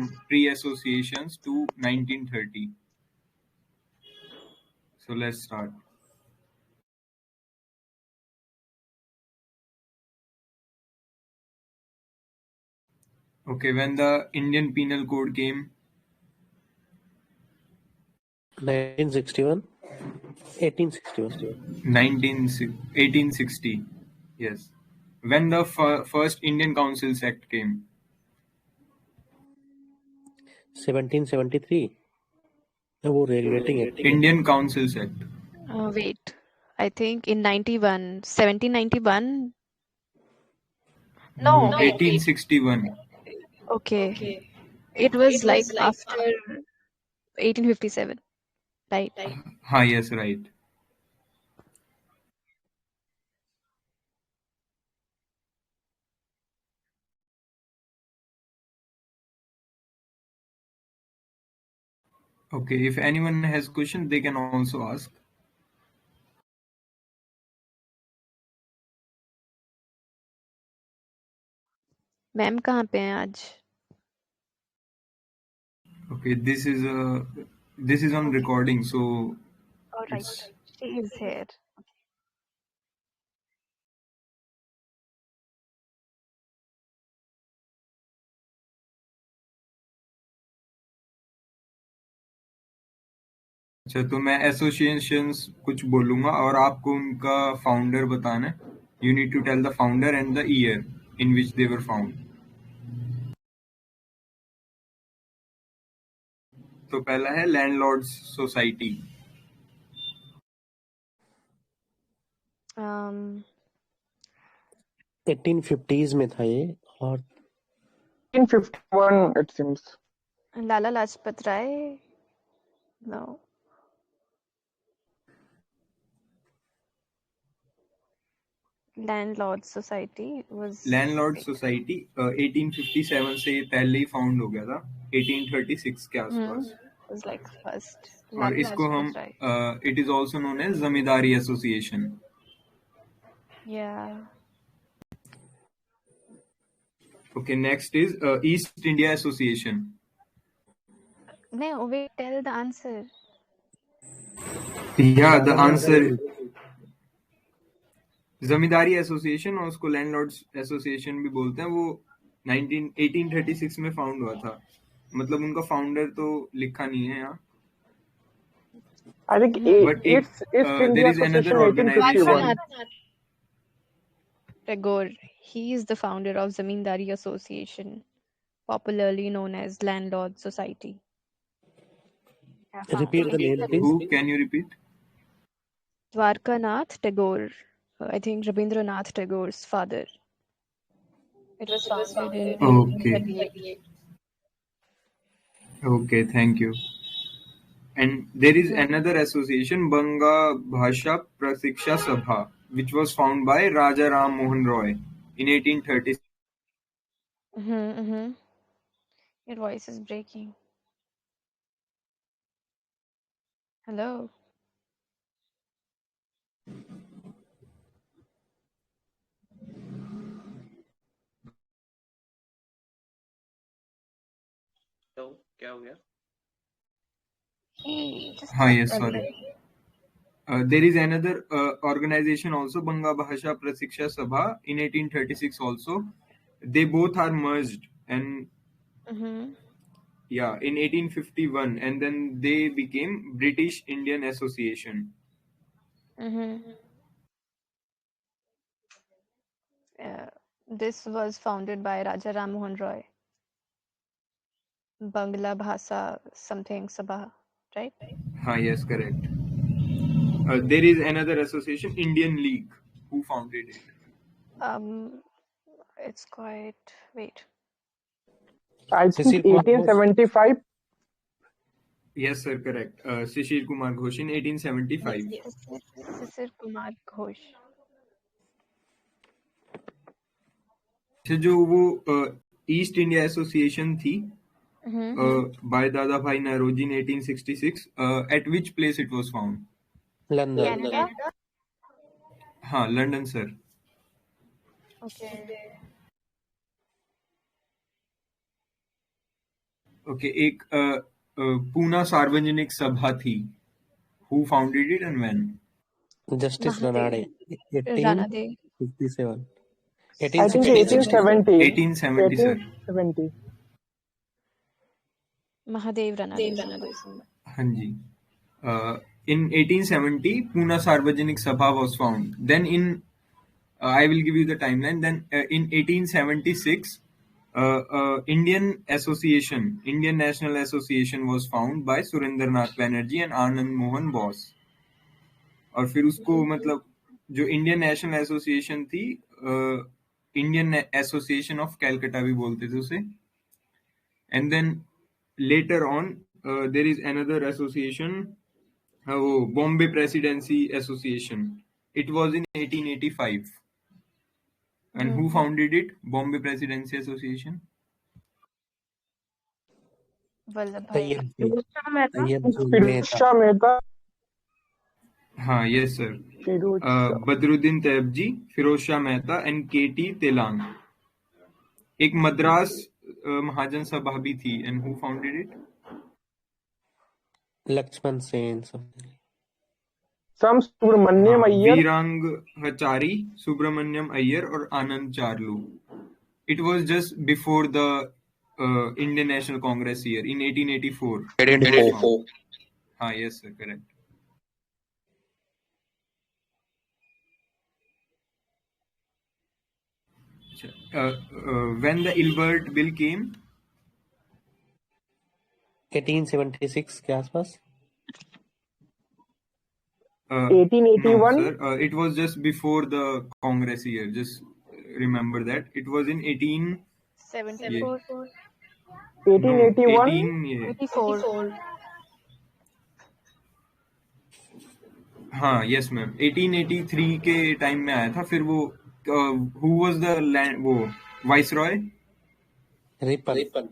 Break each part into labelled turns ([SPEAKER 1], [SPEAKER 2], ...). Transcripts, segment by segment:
[SPEAKER 1] from pre-associations to 1930. So let's start. Okay, when the Indian Penal Code came,
[SPEAKER 2] 1961, 1861.
[SPEAKER 1] 1860. Yes. When the first Indian Councils Act came.
[SPEAKER 2] 1773. वो regulating act.
[SPEAKER 1] Indian Councils Act.
[SPEAKER 3] Wait, I think in 1791. No, wait.
[SPEAKER 1] 1861.
[SPEAKER 3] Okay. It was like after 1857, right?
[SPEAKER 1] Yes, right. Okay, if anyone has questions, they can also ask.
[SPEAKER 3] Ma'am कहाँ पे हैं आज?
[SPEAKER 1] Okay, this is on recording, so
[SPEAKER 3] All right, she is here.
[SPEAKER 1] अच्छा, तो मैं associations कुछ बोलूंगा और आपको उनका फाउंडर बताना है. You need to tell the founder and the year in which they were found. तो पहला है लैंडलॉर्ड्स सोसाइटी.
[SPEAKER 2] 1850s में था ये और
[SPEAKER 4] 1951 it seems.
[SPEAKER 3] Lala Lajpat Rai? No. Landlord society was
[SPEAKER 1] landlord society 1857 से पहले ही फाउंड हो गया था, 1836 के आसपास.
[SPEAKER 3] was like first.
[SPEAKER 1] और
[SPEAKER 3] लाला
[SPEAKER 1] इसको हम
[SPEAKER 3] Lajpat Rai.
[SPEAKER 1] It is also known as Zamindari association.
[SPEAKER 3] Yeah.
[SPEAKER 1] Okay, next is East India Association.
[SPEAKER 3] No, wait, tell the answer.
[SPEAKER 1] Yeah, the answer zamindari association, और उसको लैंडलॉर्ड्स एसोसिएशन भी बोलते हैं. वो 1836 में फाउंड हुआ था. मतलब उनका फाउंडर तो लिखा नहीं है यहाँ.
[SPEAKER 4] I think
[SPEAKER 1] But
[SPEAKER 4] it's India
[SPEAKER 1] there is another
[SPEAKER 4] Association 1851.
[SPEAKER 3] Rabindranath Tagore. He is the founder of Zamindari Association, popularly known as Landlord Society.
[SPEAKER 2] repeat the name, please.
[SPEAKER 1] Who can you repeat?
[SPEAKER 3] Dwarkanath Tagore. I think Rabindranath Tagore's father. It was founded in
[SPEAKER 1] Okay.
[SPEAKER 3] 1838.
[SPEAKER 1] Okay, thank you. And there is another association, Banga Bhasha Prasiksha Sabha, which was founded by Raja Ram Mohan Roy in 1830.
[SPEAKER 3] Your voice is breaking. Hello.
[SPEAKER 2] तो क्या हो गया?
[SPEAKER 1] Yes, sorry. There is another organization also, Banga Bhasha Prasiksha Sabha, in 1836 also. They both are merged, and yeah, in 1851, and then they became British Indian Association.
[SPEAKER 3] This was founded by Raja Ram Mohan Roy. Bangla Bhasa something Sabha, right?
[SPEAKER 1] Yes, correct. There is another association, Indian League. Who founded it?
[SPEAKER 3] It's quite. Wait.
[SPEAKER 4] I think 1875.
[SPEAKER 1] Yes, sir, correct. Shishir Kumar Ghosh in 1875.
[SPEAKER 3] Yes, Shishir Kumar Ghosh.
[SPEAKER 1] जो वो east India association थी by Dada Bhai Nauroji in 1866, at which place it was found?
[SPEAKER 2] London.
[SPEAKER 1] London, sir.
[SPEAKER 3] Okay.
[SPEAKER 1] Okay, एक पूना सार्वजनिक सभा थी. Who founded it and when?
[SPEAKER 2] Justice
[SPEAKER 3] Mahadev
[SPEAKER 2] Ranade,
[SPEAKER 3] Ranade.
[SPEAKER 2] 1857.
[SPEAKER 4] I think
[SPEAKER 2] 1870.
[SPEAKER 4] 1870.
[SPEAKER 1] 1870, sir.
[SPEAKER 4] 1870.
[SPEAKER 3] Mahadev Ranade, sir.
[SPEAKER 1] हाँ जी. In 1870, Pune Sarvajanik Sabha was found. Then I will give you the timeline. Then in 1876, Indian National Association was found by Surendranath Banerjee and Anand Mohan Bose. और फिर उसको मतलब जो Indian national association थी, Indian association of Calcutta भी बोलते थे उसे. And then later on there is another association, वो Bombay presidency association. It was in 1885. And who founded it? Bombay presidency association.
[SPEAKER 3] Vallabhbhai.
[SPEAKER 4] Firuzshah Mehta.
[SPEAKER 1] हाँ, yes sir.
[SPEAKER 4] Firuzshah.
[SPEAKER 1] Badruddin Tyabji, Firoz Shah Mehta and K T Telang. एक मद्रास महाजन सभा भी थी. And who founded it?
[SPEAKER 2] Lakshman Sen. something.
[SPEAKER 4] Some Subramaniam Iyer.
[SPEAKER 1] वीरांगचारी, Subramaniam Iyer और आनंद Charlu. It was just before the Indian National Congress year in 1884.
[SPEAKER 2] 1884.
[SPEAKER 1] हाँ, yes sir, correct. When the Ilbert Bill came?
[SPEAKER 2] 1876 के आसपास.
[SPEAKER 4] 1881.
[SPEAKER 1] No, sir. It was just before the Congress year. Just remember that. It was in
[SPEAKER 3] 74.
[SPEAKER 4] 1881.
[SPEAKER 3] 84.
[SPEAKER 1] हाँ, yes ma'am. 1883 के time में आया था. फिर वो who was the वो वाइसरॉय?
[SPEAKER 2] Ripon.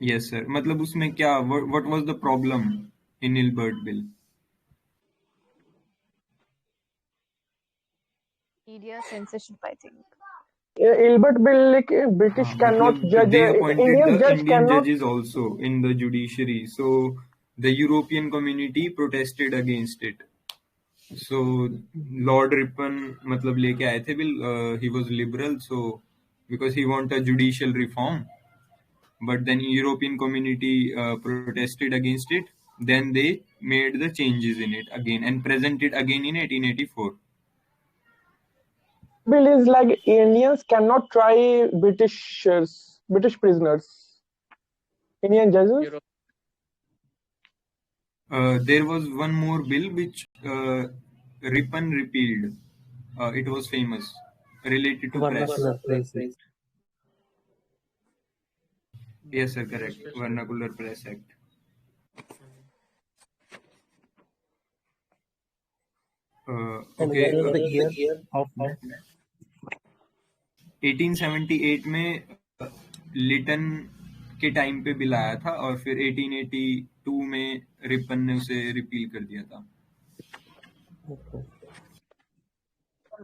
[SPEAKER 1] Yes sir. मतलब उसमें क्या, what was the problem in Ilbert Bill?
[SPEAKER 3] Media censorship, I think.
[SPEAKER 4] Ilbert Bill, like British cannot
[SPEAKER 1] मतलब
[SPEAKER 4] judge.
[SPEAKER 1] they appointed
[SPEAKER 4] Indian
[SPEAKER 1] the
[SPEAKER 4] judge
[SPEAKER 1] Indian
[SPEAKER 4] cannot.
[SPEAKER 1] judges also in the judiciary. So the European community protested against it. So Lord Ripon मतलब लेके आए थे bill. He was liberal, so because he wanted judicial reform. But then European community protested against it. Then they made the changes in it again and presented again in 1884.
[SPEAKER 4] Bill is like Indians cannot try British prisoners. Indian judges.
[SPEAKER 1] There was one more bill which Ripon repealed. It was famous, related to press.
[SPEAKER 2] Vernacular Press.
[SPEAKER 1] Yes, sir, correct. Vernacular Press Act.
[SPEAKER 2] And
[SPEAKER 1] Okay.
[SPEAKER 2] what was the year of
[SPEAKER 1] 1878 में लिटन के time पे bill आया था और फिर 1882 में Ripon ने उसे रिपील कर दिया था.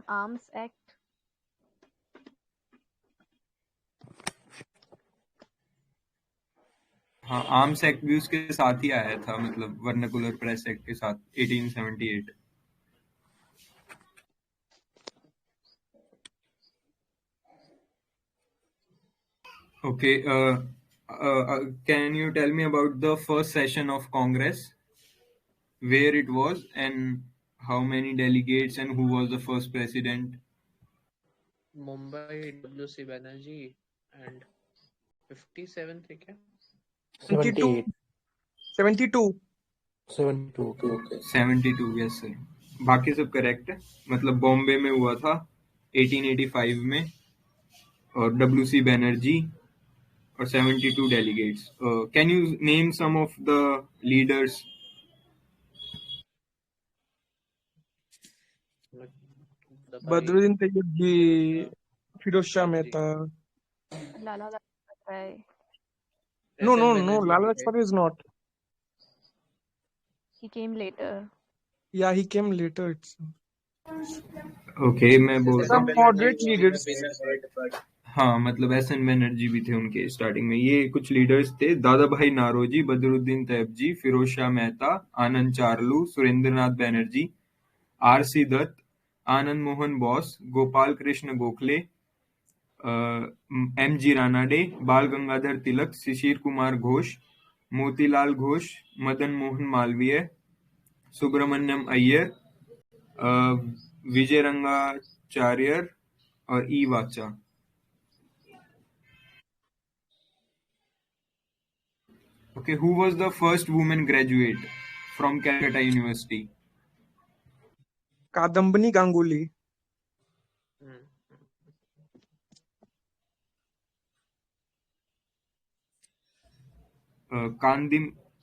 [SPEAKER 3] Arms Act.
[SPEAKER 1] हाँ, आर्म्स एक्ट भी उसके साथ ही आया था, मतलब वर्नाकुलर प्रेस एक्ट के साथ 1878. Okay, can you tell me about the first session of Congress, where it was and how many delegates and who was the first president?
[SPEAKER 5] Mumbai, W.C. Banerjee, and 57 थे क्या?
[SPEAKER 2] 78.
[SPEAKER 4] 72.
[SPEAKER 2] 72.
[SPEAKER 1] 72, yes sir. बाकी सब correct है. मतलब बॉम्बे में हुआ था 1885 में और W.C. Banerjee और 72 delegates. Can you name some of the leaders?
[SPEAKER 6] Badruddin Tayyib, Firuzshah Mehta.
[SPEAKER 3] Lala Lajpat Rai.
[SPEAKER 6] No, Lala Lajpat is not.
[SPEAKER 3] He came later.
[SPEAKER 6] Yeah, he came later. It's
[SPEAKER 1] Okay, मैं बोलता
[SPEAKER 6] some
[SPEAKER 1] हूँ.
[SPEAKER 6] moderate leaders.
[SPEAKER 1] हाँ मतलब SN Banerjee भी थे उनके starting में। ये कुछ लीडर्स थे: दादा भाई नारोजी, बदरुद्दीन तैयबजी, फिरोज शाह मेहता, आनंद चारलू, सुरेंद्रनाथ बनर्जी, आर.सी. दत्त, आनंद मोहन बोस, गोपाल कृष्ण गोखले, एम.जी. रानाडे, बाल गंगाधर तिलक, शिशिर कुमार घोष, मोतीलाल घोष, मदन मोहन मालवीय, सुब्रमण्यम अय्यर, विजय रंगाचार्यर और ई वाचा। Okay, who was the first woman graduate from Calcutta University?
[SPEAKER 6] Kadambini Ganguly.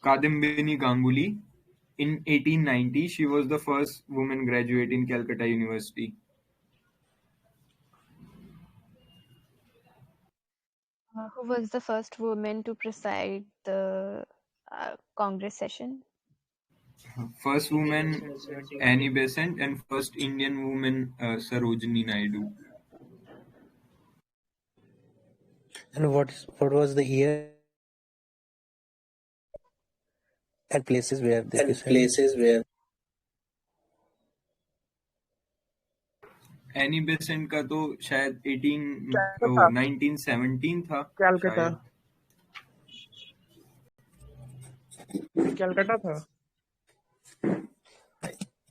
[SPEAKER 1] Kadambini Ganguly. In 1890, she was the first woman graduate in Calcutta University.
[SPEAKER 3] Who was the first woman to preside the Congress session?
[SPEAKER 1] First woman Annie Besant and first Indian woman Sarojini Naidu.
[SPEAKER 2] And what was the year and places where they decided?
[SPEAKER 1] Annie Besant का तो शायद 1917 था
[SPEAKER 6] कैलकाटा.
[SPEAKER 1] शायद।
[SPEAKER 6] कैलकाटा था.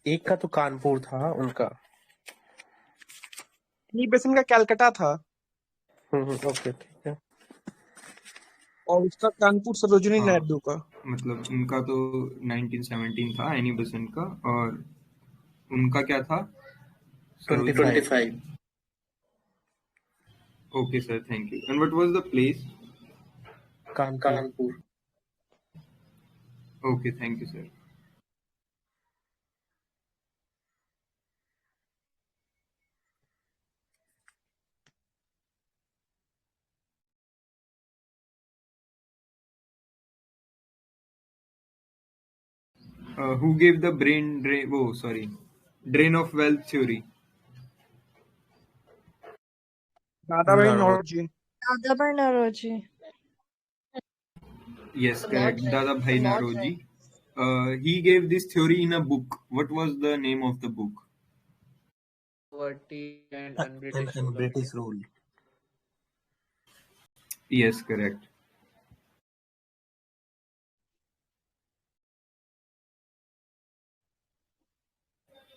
[SPEAKER 2] एक का तो कानपुर था उनका.
[SPEAKER 6] एनी बेसेंट का कैलकाटा था
[SPEAKER 2] ओके ठीक है.
[SPEAKER 6] और उसका कानपुर सरोजिनी नायडू का.
[SPEAKER 1] मतलब उनका तो 1917 था एनी बेसेंट का, और उनका क्या था?
[SPEAKER 2] 25.
[SPEAKER 1] Okay, sir. Thank you. And what was the place?
[SPEAKER 2] Kanpur.
[SPEAKER 1] Okay, thank you, sir. Who gave the drain of wealth theory?
[SPEAKER 6] Dadabhai Naoroji.
[SPEAKER 3] Dadabhai Naoroji.
[SPEAKER 1] Yes, correct. Dadabhai Naoroji. He gave this theory in a book. What was the name of the book?
[SPEAKER 5] Poverty and British
[SPEAKER 2] And British rule.
[SPEAKER 1] Yes, correct.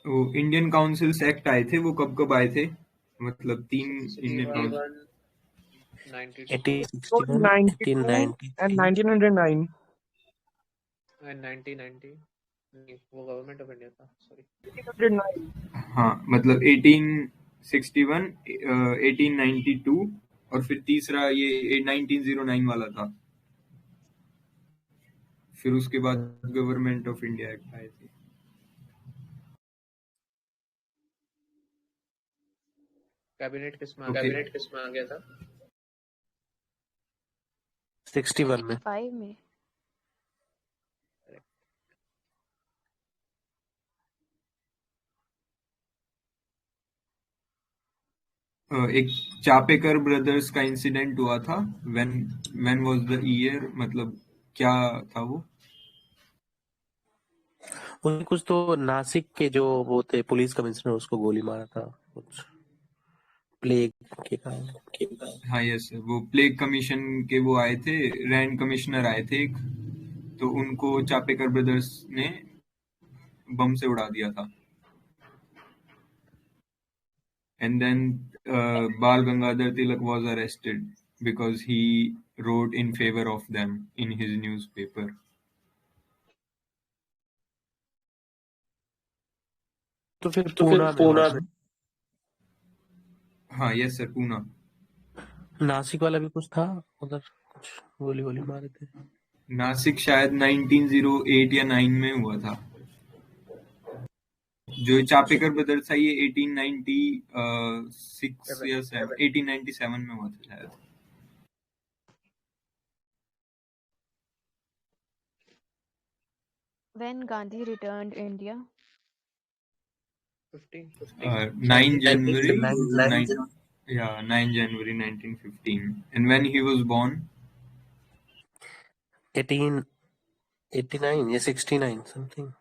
[SPEAKER 1] वो Indian councils act आए थे, वो कब कब आए थे? मतलब 3 Indian council
[SPEAKER 2] 1861,
[SPEAKER 6] 1892 and 1909.
[SPEAKER 5] and 1990 नहीं, वो गवर्नमेंट ऑफ इंडिया था. सॉरी
[SPEAKER 6] 1909.
[SPEAKER 1] हाँ मतलब 1861, 1892 और फिर तीसरा ये 1909 वाला था. फिर उसके बाद गवर्नमेंट ऑफ इंडिया एक्ट आए थे.
[SPEAKER 5] कैबिनेट किसमें आ गया था?
[SPEAKER 2] 61 में.
[SPEAKER 3] 5 में.
[SPEAKER 1] एक चापेकर ब्रदर्स का इंसिडेंट हुआ था. व्हेन वाज द ईयर, मतलब क्या था वो?
[SPEAKER 2] उन्हें कुछ तो नासिक के जो वो थे पुलिस कमिश्नर, उसको गोली मारा था कुछ प्लेग के कारण.
[SPEAKER 1] हाँ यस, वो प्लेग कमीशन के वो आए थे, रैंड कमिश्नर आए थे एक, तो उनको चापेकर ब्रदर्स ने बम से उड़ा दिया था. And then Bal Gangadhar Tilak was arrested because he wrote in favor of them in his newspaper.
[SPEAKER 2] तो फिर पूना में.
[SPEAKER 1] हाँ यस सर, पूना.
[SPEAKER 2] नासिक वाला भी कुछ था उधर, कुछ गोली मारे थे.
[SPEAKER 1] नासिक शायद 1908 या 9 में हुआ था. जो चापेकर ब्रदर्स था ये 1896 या 1897 में हुआ था शायद.
[SPEAKER 3] When Gandhi returned India?
[SPEAKER 5] 15.
[SPEAKER 1] 9 January 19 Yeah, 9 January 1915. And when he was born?
[SPEAKER 2] 1889 या 69 समथिंग.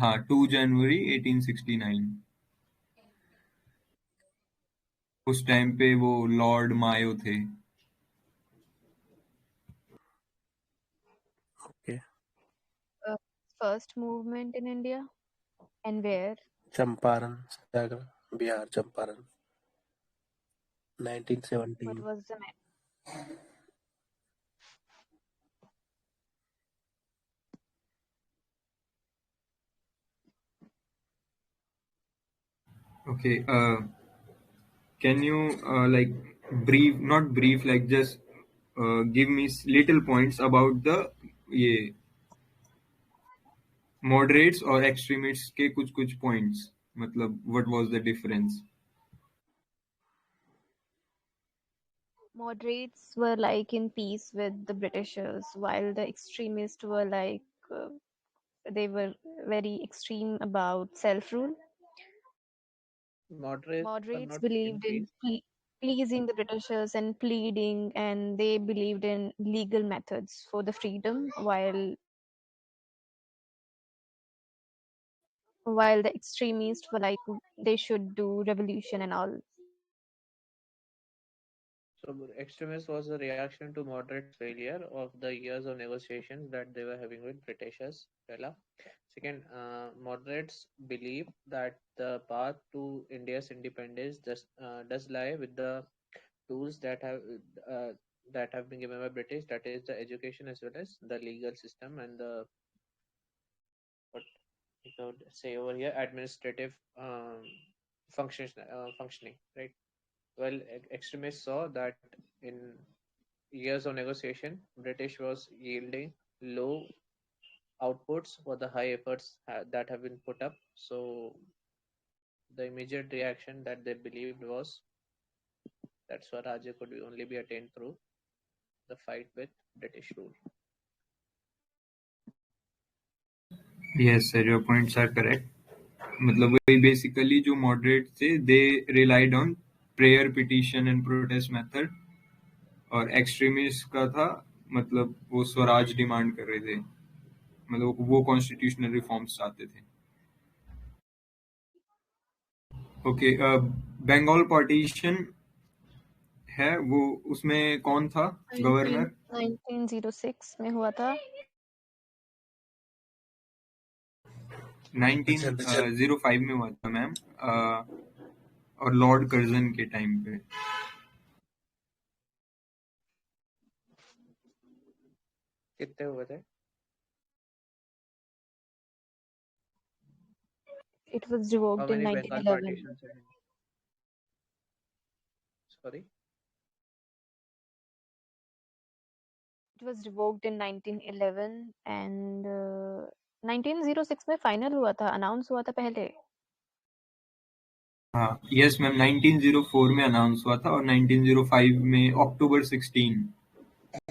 [SPEAKER 1] हाँ, 2 January 1869. उस टाइम पे वो लॉर्ड मायो थे.
[SPEAKER 2] Okay.
[SPEAKER 3] Uh, first movement in India and where?
[SPEAKER 2] Champaran Satyagraha, Bihar Champaran,
[SPEAKER 3] What
[SPEAKER 2] 1917.
[SPEAKER 3] was the name?
[SPEAKER 1] Okay. Can you like not brief, like just give me little points about the ये moderates और extremists के कुछ points. मतलब what was the difference?
[SPEAKER 3] Moderates were like in peace with the Britishers, while the extremists were like they were very extreme about self-rule.
[SPEAKER 5] Moderates are
[SPEAKER 3] Moderates
[SPEAKER 5] not
[SPEAKER 3] believed in
[SPEAKER 5] increased.
[SPEAKER 3] pleasing the Britishers and pleading, and they believed in legal methods for the freedom, while the extremists were like they should do revolution and all.
[SPEAKER 5] So extremist was a reaction to moderates' failure of the years of negotiations that they were having with Britishers. Pehla. Second, moderates believe that the path to India's independence does lie with the tools uh, that have been given by British, that is the education as well as the legal system and the what you could say over here administrative functioning, right? Well, extremists saw that in years of negotiation, British was yielding low outputs for the high efforts that have been put up. So the immediate reaction that they believed was that Swarajya could only be attained through the fight with British rule.
[SPEAKER 1] Yes, sir, your points are correct. मतलब वही basically जो moderate थे, they relied on prayer, petition and protest method. और extremist का था मतलब वो Swaraj demand कर रहे थे, मतलब वो कॉन्स्टिट्यूशनल रिफॉर्म्स चाहते थे. ओके. बंगाल पार्टीशन है वो, उसमें कौन था गवर्नर?
[SPEAKER 3] 1906 में हुआ था.
[SPEAKER 1] 1905 में हुआ था मैम, और लॉर्ड कर्जन के टाइम पे.
[SPEAKER 5] कितने हुए थे?
[SPEAKER 3] It was
[SPEAKER 5] How
[SPEAKER 3] revoked in
[SPEAKER 5] many Bengal
[SPEAKER 3] 1911.
[SPEAKER 5] partitions? Sorry.
[SPEAKER 3] It was revoked in 1911 and 1906 में फाइनल हुआ था, अनाउंस हुआ था पहले.
[SPEAKER 1] हाँ, यस मैम, 1904 में अनाउंस हुआ था और 1905 में अक्टूबर 16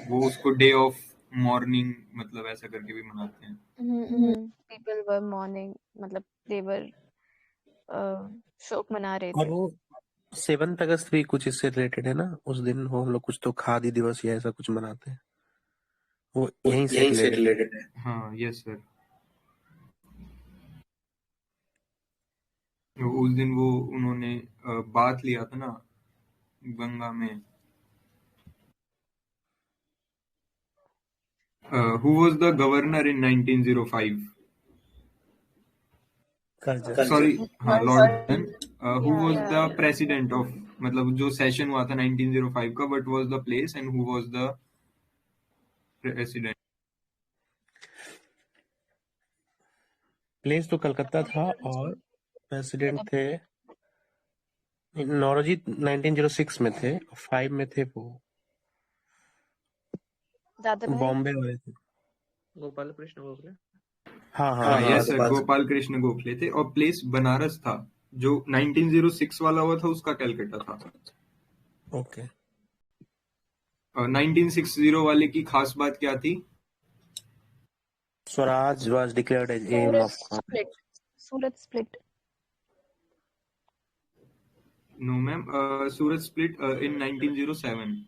[SPEAKER 1] वो उसको डे ऑफ मॉर्निंग मतलब ऐसा करके भी मनाते हैं.
[SPEAKER 3] People were mourning, मतलब they were शोक मना रहे
[SPEAKER 2] और
[SPEAKER 3] थे.
[SPEAKER 2] वो 7 अगस्त भी कुछ इससे रिलेटेड है ना, उस दिन वो हम लोग कुछ तो खादी दिवस या ऐसा कुछ मनाते हैं, वो यहीं से रिलेटेड है.
[SPEAKER 1] हाँ, यस सर. उस दिन वो उन्होंने बात लिया था ना गंगा में. Who was the governor in 1905? Sorry, हाँ, Lord Curzon. Who was the president of, मतलब जो सेशन हुआ था 1905 का, what was the place and who was the president?
[SPEAKER 2] Place तो कलकत्ता था और प्रेसिडेंट थे नौरोजी 1906 में थे, 5 में थे वो बॉम्बे वाले थे.
[SPEAKER 5] गोपाल कृष्ण गोखले.
[SPEAKER 2] हाँ
[SPEAKER 1] यस सर, गोपाल कृष्ण गोखले थे. और प्लेस बनारस था. जो 1906 वाला हुआ था उसका कलकत्ता था.
[SPEAKER 2] ओके.
[SPEAKER 1] 1960 वाले की खास बात क्या थी?
[SPEAKER 2] Swaraj was declared as aim of
[SPEAKER 3] Surat split.
[SPEAKER 1] No, ma'am. Surat split in 1907.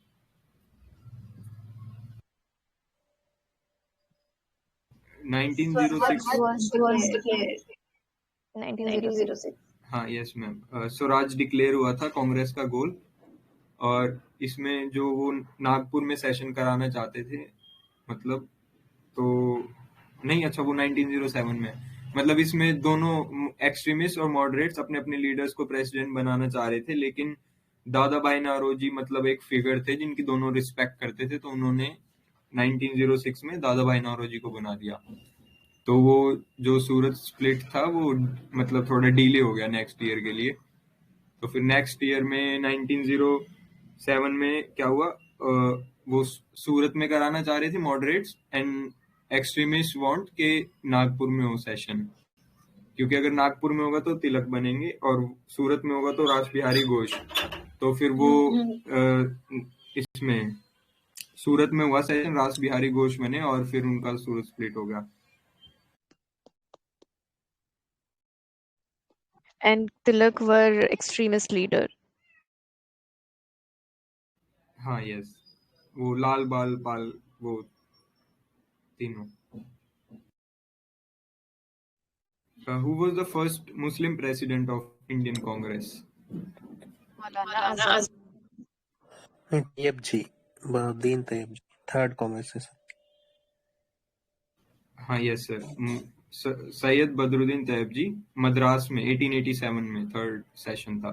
[SPEAKER 3] Swaj
[SPEAKER 1] 1906.
[SPEAKER 3] was declared 1906.
[SPEAKER 1] हाँ, यस मैम. स्वराज डिक्लेयर हुआ था कांग्रेस का गोल, और इसमें जो वो नागपुर में सेशन कराना चाहते थे, मतलब तो नहीं, अच्छा वो 1907 में, मतलब इसमें दोनों एक्सट्रीमिस्ट और मॉडरेट्स अपने अपने लीडर्स को प्रेसिडेंट बनाना चाह रहे थे, लेकिन दादा भाई नौरोजी मतलब एक फिगर थे जिनकी दोनों रिस्पेक्ट करते थे, तो उन्होंने 1906 में दादा भाई नौरोजी को बना दिया. तो वो जो सूरत स्प्लिट था वो मतलब थोड़ा डिले हो गया नेक्स्ट ईयर के लिए. तो फिर नेक्स्ट ईयर में 1907 में क्या हुआ, वो सूरत में कराना चाह रहे थे मॉडरेट्स, एंड एक्सट्रीमिस्ट वांट के नागपुर में हो सेशन, क्योंकि अगर नागपुर में होगा तो तिलक बनेंगे और सूरत में होगा तो रास बिहारी घोष. तो फिर वो इसमें सूरत में हुआ सेशन, रास बिहारी घोष बने और फिर उनका सूरत स्प्लिट हो गया.
[SPEAKER 3] And Tilak were extremist leader.
[SPEAKER 1] हाँ, यस, वो लाल बाल पाल, वो तीनों. Who was the first Muslim president of Indian Congress?
[SPEAKER 3] Maulana Azad.
[SPEAKER 2] Tyab ji, Badruddin Tyab ji, third Congress से.
[SPEAKER 1] हाँ, यस सर. सैयद बदरुद्दीन तैयब जी, मद्रास में 1887 में थर्ड सेशन था.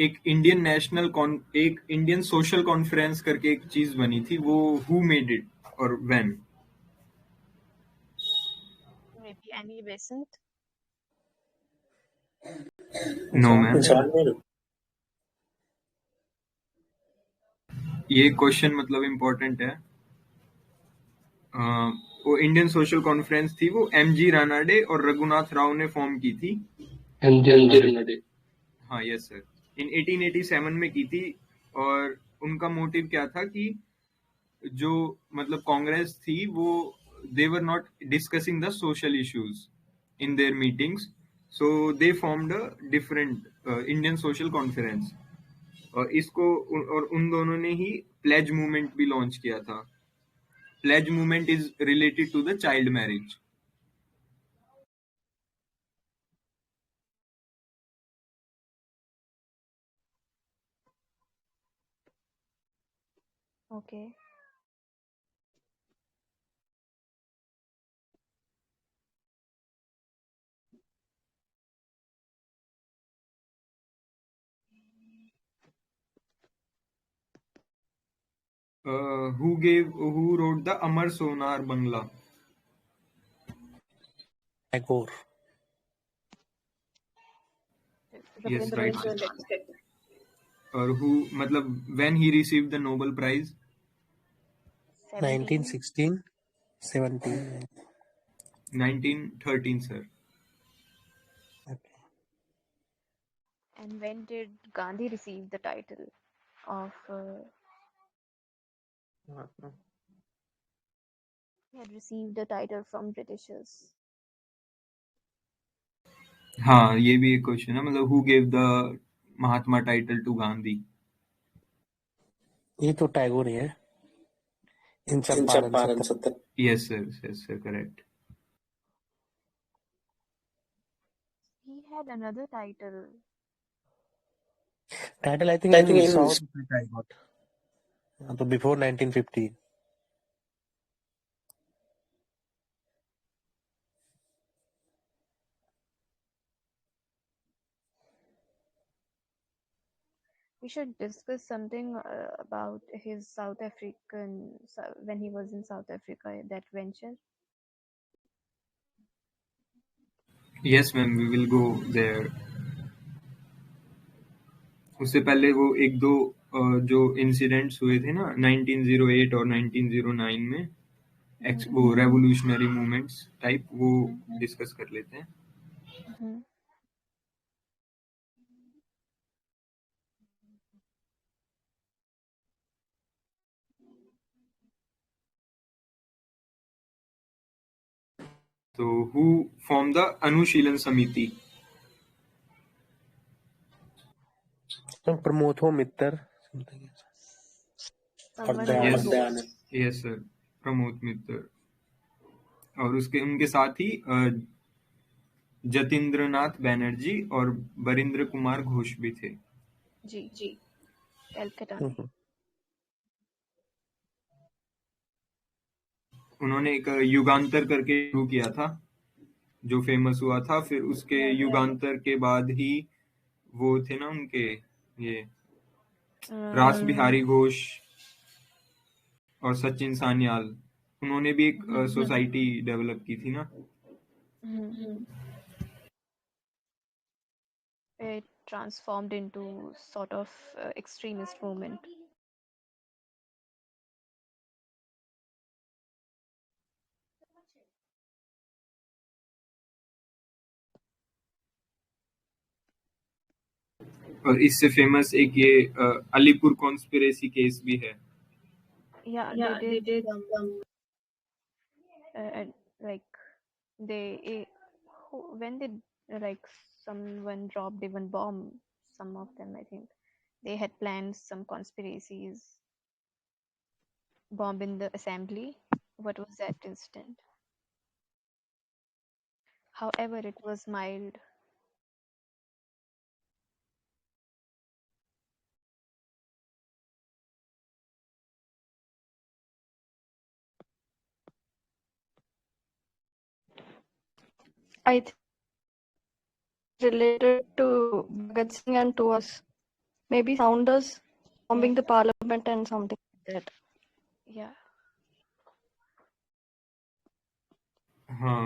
[SPEAKER 1] एक इंडियन सोशल कॉन्फ्रेंस करके एक चीज बनी थी, वो हु मेड इट और when?
[SPEAKER 3] Maybe Annie Besant.
[SPEAKER 1] No ma'am. ये क्वेश्चन मतलब इम्पोर्टेंट है. वो इंडियन सोशल कॉन्फ्रेंस थी, वो एमजी रानाडे और रघुनाथ राव ने फॉर्म की थी. हाँ, यस सर. इन 1887 में की थी, और उनका मोटिव क्या था कि जो मतलब कांग्रेस थी वो they were not discussing the social issues in their meetings, so they formed a different Indian social conference, और इसको और उन दोनों ने ही प्लेज मूवमेंट भी लॉन्च किया था. Pledge movement is related to the child marriage.
[SPEAKER 3] Okay.
[SPEAKER 1] Who wrote the Amar Sonar Bangla?
[SPEAKER 2] Tagore.
[SPEAKER 1] Yes, right. और who मतलब when he received the Nobel Prize?
[SPEAKER 2] 1916, 17.
[SPEAKER 1] 1913, sir.
[SPEAKER 2] Okay.
[SPEAKER 3] And when did Gandhi receive the title of? He had received a title from Britishers.
[SPEAKER 1] हाँ, ये भी एक question है, मतलब who gave the Mahatma title to Gandhi?
[SPEAKER 2] ये तो टैगोर ही है. इन चंपारण सत्तर.
[SPEAKER 1] Yes, sir. Yes, sir. Correct.
[SPEAKER 3] He had another title.
[SPEAKER 2] I think in South Africa I got. So before 1950.
[SPEAKER 3] We should discuss something about his South African when he was in South Africa, that venture.
[SPEAKER 1] Yes, ma'am. We will go there. उससे पहले वो एक दो जो incidents हुए थे ना 1908 और 1909 में, वो रेवोल्यूशनरी मूवमेंट्स टाइप, वो डिस्कस कर लेते हैं. So who formed the Anushilan Samiti?
[SPEAKER 2] Pramod हो मित्र
[SPEAKER 3] Someone
[SPEAKER 1] Yes,
[SPEAKER 3] else.
[SPEAKER 1] yes sir, Pramod मित्र। और उसके उनके साथ ही जतींद्रनाथ बैनर्जी और बरिंद्र कुमार घोष भी थे।
[SPEAKER 3] जी कलकत्ता में।
[SPEAKER 1] उन्होंने एक युगांतर करके शुरू किया था जो फेमस हुआ था। फिर उसके युगांतर के बाद ही वो थे ना उनके ये रास बिहारी घोष और सचिन सान्याल, उन्होंने भी एक सोसाइटी डेवलप की थी ना।
[SPEAKER 3] It transformed into sort of extremist movement.
[SPEAKER 1] और इससे फेमस एक ये अलीपुर कॉन्स्पिरेसी केस भी है।
[SPEAKER 3] Yeah, they did some like when they like someone dropped even bomb. Some of them, I think, they had planned some conspiracies, bomb in the assembly. What was that incident? However, it was mild.
[SPEAKER 7] I think related to Bhagat Singh and to us. Maybe founders bombing the parliament and something like that.
[SPEAKER 3] Yeah.
[SPEAKER 1] हाँ,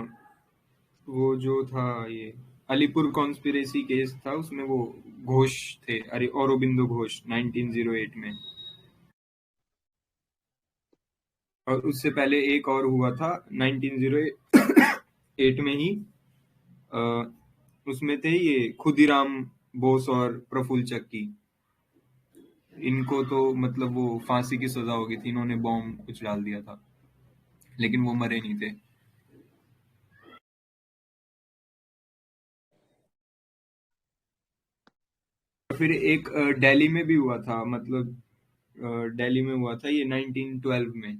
[SPEAKER 1] वो जो था ये Alipur conspiracy case था, उसमें वो घोष थे, अरे औरोबिंदो घोष 1908 में। और उससे पहले एक और हुआ था 1908 में ही, उसमें थे ये खुदीराम बोस और प्रफुल्ल चक्की। इनको तो मतलब वो फांसी की सजा हो गई थी, इन्होंने बॉम्ब कुछ डाल दिया था, लेकिन वो मरे नहीं थे। फिर एक दिल्ली में भी हुआ था, मतलब दिल्ली में हुआ था ये 1912 में।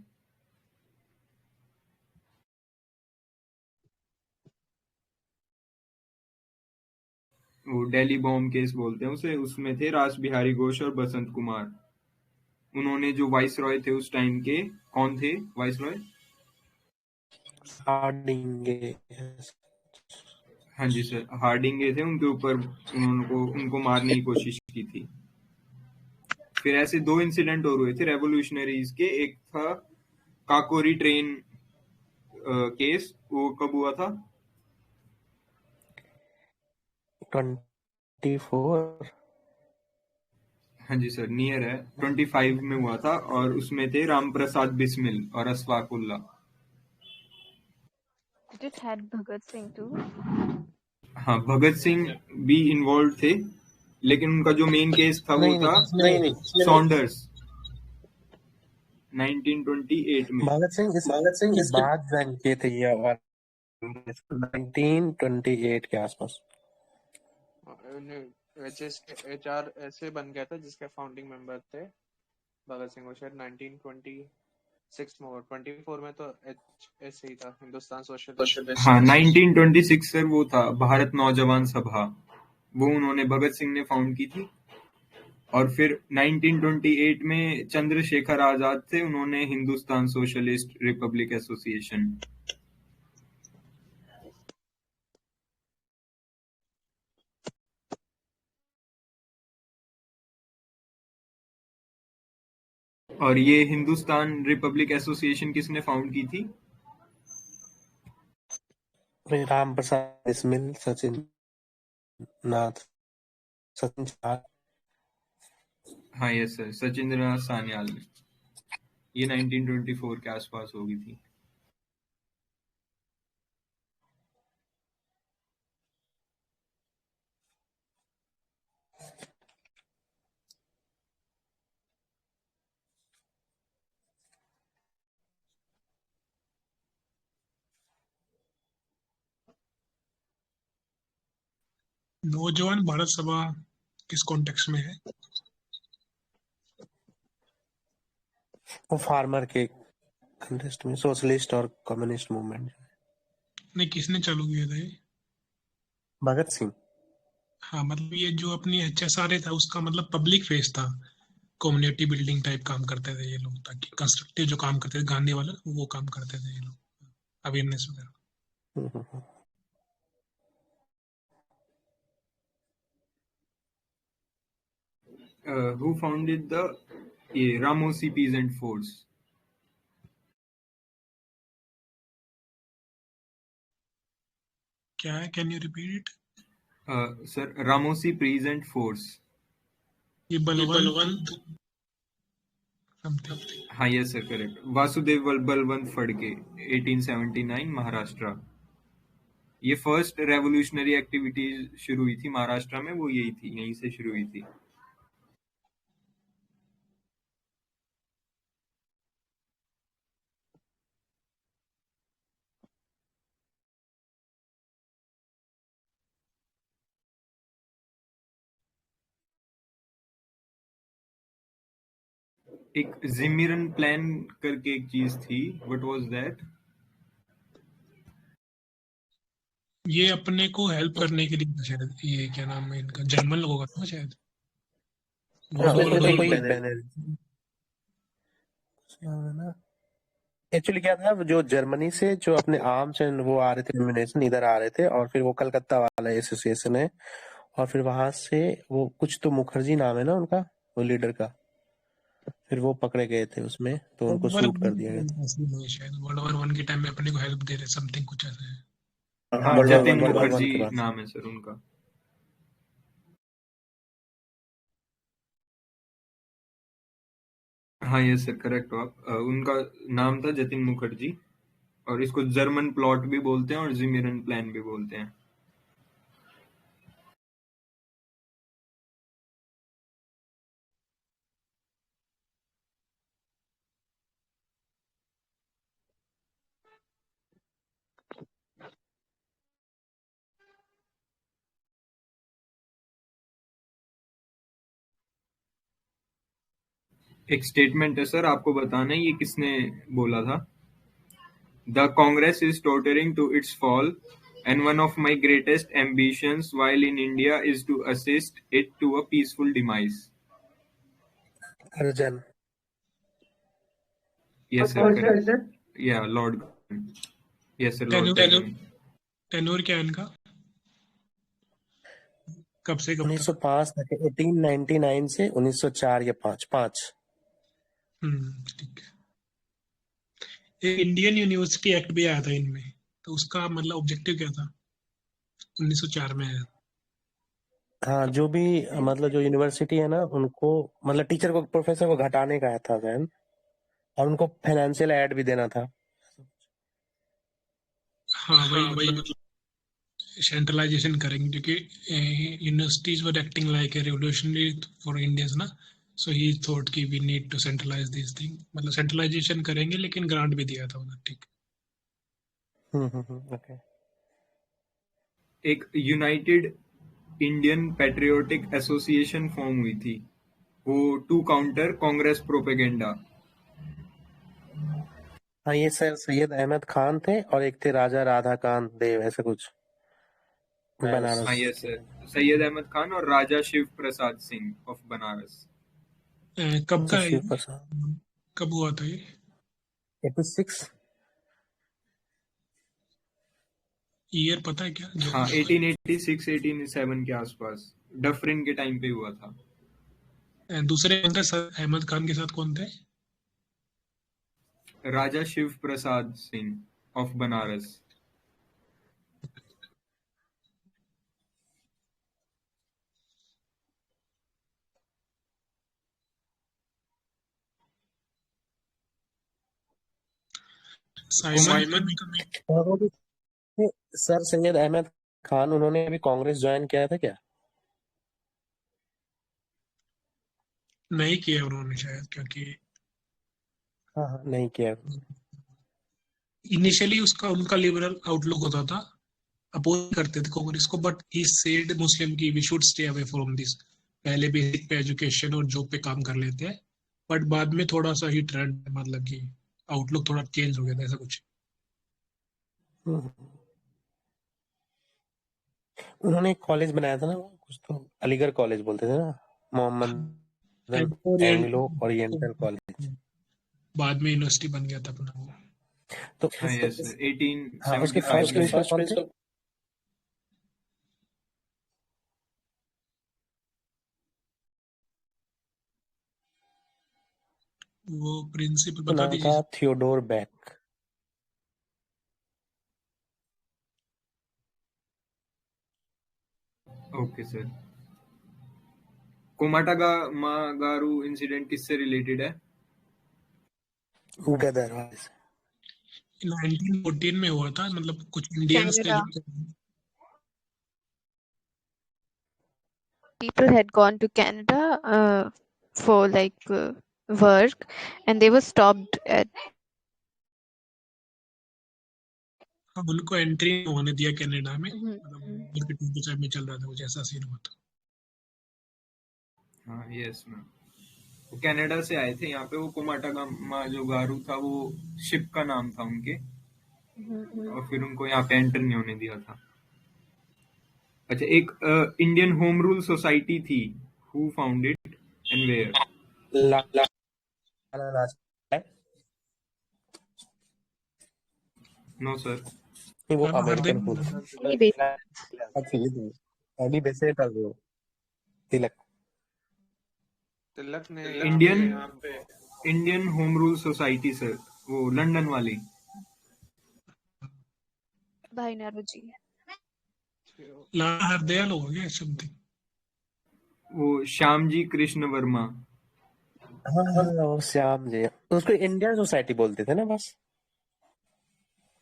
[SPEAKER 1] वो दिल्ली बॉम्ब केस बोलते हैं उसे। उसमें थे रास बिहारी घोष और बसंत कुमार। उन्होंने जो वाइस रॉय थे उस टाइम के, कौन थे वाइस रॉय?
[SPEAKER 2] हार्डिंगे।
[SPEAKER 1] हाँ जी सर, हार्डिंगे थे। उनके ऊपर उनको मारने की कोशिश की थी। फिर ऐसे दो इंसिडेंट और हुए थे रेवोल्यूशनरीज के। एक था काकोरी ट्रेन केस, वो कब हुआ था?
[SPEAKER 2] 24।
[SPEAKER 1] हाँ जी सर, नियर है, 25 में हुआ था। और उसमें थे राम प्रसाद बिस्मिल और Ashfaqulla.
[SPEAKER 3] Did it had Bhagat Singh too?
[SPEAKER 1] हाँ, भगत सिंह भी इन्वॉल्व थे, लेकिन उनका जो मेन केस था वो था सॉन्डर्स 1928 में।
[SPEAKER 2] भगत सिंह इसके बाद ज्वाइन किए थे ये, और 1928 के आसपास।
[SPEAKER 5] HR ऐसे बन गया था जिसके फाउंडिंग मेंबर थे भगत सिंह। शायद 1926 में, 24 में तो ऐसे ही था, हिंदुस्तान सोशलिस्ट।
[SPEAKER 1] हाँ, 1926 सर वो था भारत नौजवान सभा, वो उन्होंने भगत सिंह ने फाउंड की थी। और फिर 1928 में चंद्रशेखर आजाद थे, उन्होंने हिंदुस्तान सोशलिस्ट रिपब्लिक एसोसिएशन। और ये हिंदुस्तान रिपब्लिक एसोसिएशन किसने फाउंड की थी?
[SPEAKER 2] राम प्रसाद बिस्मिल, सचिन
[SPEAKER 1] हाँ यस सर, सचिंद्रनाथ सान्याल ने। ये 1924 के आसपास होगी थी।
[SPEAKER 8] नौजवान भारत सभा किस कॉन्टेक्स्ट में है?
[SPEAKER 2] वो फार्मर के कंटेस्ट में, सोशलिस्ट और कम्युनिस्ट मूवमेंट।
[SPEAKER 8] नहीं, किसने चालू किया था ये?
[SPEAKER 2] भगत सिंह।
[SPEAKER 8] हाँ, मतलब ये जो अपनी HSRA था उसका मतलब पब्लिक फेस था, कम्युनिटी बिल्डिंग टाइप काम करते थे ये लोग, ताकि कंस्ट्रक्टिव जो काम करते थे गांधी वाला वो काम करते थे ये लोग, अवेयरनेस वगैरह।
[SPEAKER 1] Who founded the Ramosi Peasant Force?
[SPEAKER 8] क्या है, can you repeat it?
[SPEAKER 1] Sir, Ramosi Peasant Force.
[SPEAKER 8] ये बलवंत something.
[SPEAKER 1] हाँ, yes sir, correct. Vasudev Balwant Phadke, 1879 Maharashtra. ये फर्स्ट रेवोल्यूशनरी एक्टिविटी शुरू हुई थी महाराष्ट्र में, वो यही थी, यहीं से शुरू हुई थी। एक जिमिरन प्लान करके एक चीज थी, व्हाट वाज दैट?
[SPEAKER 8] ये अपने को हेल्प करने के लिए शायद, ये क्या नाम है इनका, जर्मन लोगों का था शायद।
[SPEAKER 2] एक्चुअली क्या था, जो जर्मनी से जो अपने आर्म्स एंड वो आ रहे थे, एम्यूनेशन इधर आ रहे थे, और फिर वो कलकत्ता वाला एसोसिएशन है, और फिर वहां से वो कुछ तो मुखर्जी नाम है ना उनका, वो लीडर का, फिर वो पकड़े गए थे उसमें, तो उनको शूट कर दिया गया।
[SPEAKER 8] शायद वर्ल्ड वॉर 1 के टाइम में अपने को हेल्प दे रहे, समथिंग कुछ ऐसा है।
[SPEAKER 1] हाँ, जतिन मुखर्जी नाम है सर उनका। हाँ, यस सर, करेक्ट हो आप। उनका नाम था जतिन मुखर्जी, और इसको जर्मन प्लॉट भी बोलते हैं और जिमिरन प्लान भी बोलते हैं। एक स्टेटमेंट है सर, आपको बताना है ये किसने बोला था। The Congress is tottering to its fall and one of my greatest ambitions while in India is to assist it to a peaceful demise.
[SPEAKER 2] Arjan.
[SPEAKER 1] Yes sir, correct. Yeah, Lord. Yes sir, Lord.
[SPEAKER 8] Tenure क्या है इनका, कब से कब
[SPEAKER 2] 1905 तक, 1899 से 1904 या 5।
[SPEAKER 8] ठीक है। इंडियन यूनिवर्सिटी एक्ट भी आया था इनमें, तो उसका मतलब ऑब्जेक्टिव क्या था? 1904 में आया।
[SPEAKER 2] हाँ, जो भी मतलब जो यूनिवर्सिटी है ना, उनको मतलब टीचर को, प्रोफेसर को घटाने का था वैन, और उनको फाइनेंशियल एड भी देना था।
[SPEAKER 8] हाँ, वही मतलब सेंट्रलाइजेशन करेंगे, क्योंकि universities were acting like a revolutionary for Indians ना, सो ही थॉट कि we need to centralise this thing, मतलब सेंट्रलाइजेशन करेंगे, लेकिन ग्रांट भी दिया था उन्हें। ठीक।
[SPEAKER 2] ओके।
[SPEAKER 1] एक United Indian patriotic association form हुई थी, वो टू काउंटर कांग्रेस प्रोपेगेंडा।
[SPEAKER 2] हाँ, ये सर सैयद अहमद खान थे, और एक थे राजा राधाकांत देव, ऐसा कुछ, बनारस।
[SPEAKER 1] हाँ, यस सर, सैयद अहमद खान और राजा शिव प्रसाद सिंह ऑफ बनारस।
[SPEAKER 8] कब का है, कब हुआ था ये?
[SPEAKER 2] 86।
[SPEAKER 8] ईयर पता है क्या?
[SPEAKER 1] हाँ, 1886 1887 के आसपास, डफरिन के टाइम पे हुआ था।
[SPEAKER 8] दूसरे कौन थे अहमद खान के साथ, कौन थे?
[SPEAKER 1] राजा शिव प्रसाद सिंह ऑफ बनारस।
[SPEAKER 2] सर सैयद अहमद खान, उन्होंने अभी कांग्रेस ज्वाइन किया था क्या?
[SPEAKER 8] नहीं किया उन्होंने शायद, क्योंकि
[SPEAKER 2] हाँ, नहीं किया।
[SPEAKER 8] इनिशियली उसका उनका लिबरल आउटलुक होता था, अपोज करते थे कांग्रेस को, बट ही सेड मुस्लिम की we should stay away from this. पहले बेसिक पे एजुकेशन और जॉब पे काम कर लेते हैं, बट बाद में थोड़ा सा ही ट्रेंड, मतलब कि आउटलुक थोड़ा चेंज हो गया था, ऐसा कुछ।
[SPEAKER 2] हम्म। उन्होंने एक कॉलेज बनाया था ना, वो कुछ तो अलीगढ़ कॉलेज बोलते थे ना, मोहम्मद एंग्लो ओरिएंटल कॉलेज।
[SPEAKER 8] बाद में यूनिवर्सिटी बन गया था अपना वो।
[SPEAKER 2] तो
[SPEAKER 1] हाँ यस
[SPEAKER 2] हाँ, उसके
[SPEAKER 1] 1875
[SPEAKER 2] फर्स्ट
[SPEAKER 1] में।
[SPEAKER 2] प्रिंसिपल कौन थे?
[SPEAKER 8] वो प्रिंसिपल
[SPEAKER 2] तो
[SPEAKER 8] बता
[SPEAKER 2] नाम
[SPEAKER 8] दीजिए।
[SPEAKER 2] था Theodore Beck.
[SPEAKER 1] Okay sir. Komagata Maru incident किससे रिलेटेड है?
[SPEAKER 2] गदर
[SPEAKER 8] 1914 में हुआ था, मतलब कुछ इंडियंस थे
[SPEAKER 3] Canada.
[SPEAKER 8] जो
[SPEAKER 3] People had gone to Canada for like work, and they were stopped at.
[SPEAKER 8] हाँ, उनको एंट्री होने दिया कनाडा में,
[SPEAKER 3] Mhm,
[SPEAKER 8] मतलब
[SPEAKER 3] mhm.
[SPEAKER 8] उनके टेम्परेचर में चल रहा था, कुछ ऐसा सीन हुआ था।
[SPEAKER 1] हाँ यस मैम, वो कनाडा से आए थे यहाँ पे। वो कोमाटागामा जो गारू था वो शिप का नाम था उनके,
[SPEAKER 3] Mhm, mhm.
[SPEAKER 1] और फिर उनको यहाँ पे एंटर नहीं होने दिया था। अच्छा, एक इंडियन होम रूल सोसाइटी थी, who found it and where?
[SPEAKER 2] Lala Lajpat.
[SPEAKER 1] No sir.
[SPEAKER 2] नहीं, वो
[SPEAKER 8] हाँ,
[SPEAKER 2] American
[SPEAKER 8] Hardeep
[SPEAKER 2] food.
[SPEAKER 3] Any base.
[SPEAKER 2] अच्छा, ये तो एनी बेसेंट और वो तिलक।
[SPEAKER 5] तिलक ने
[SPEAKER 1] Indian home rule society sir, वो लंदन वाली।
[SPEAKER 3] Bhai Naroji.
[SPEAKER 8] लाला हरदयाल हो गया समथिंग।
[SPEAKER 1] वो श्यामजी कृष्ण वर्मा।
[SPEAKER 2] हाँ हाँ, वो श्याम जी, उसको इंडियन सोसाइटी बोलते थे ना बस।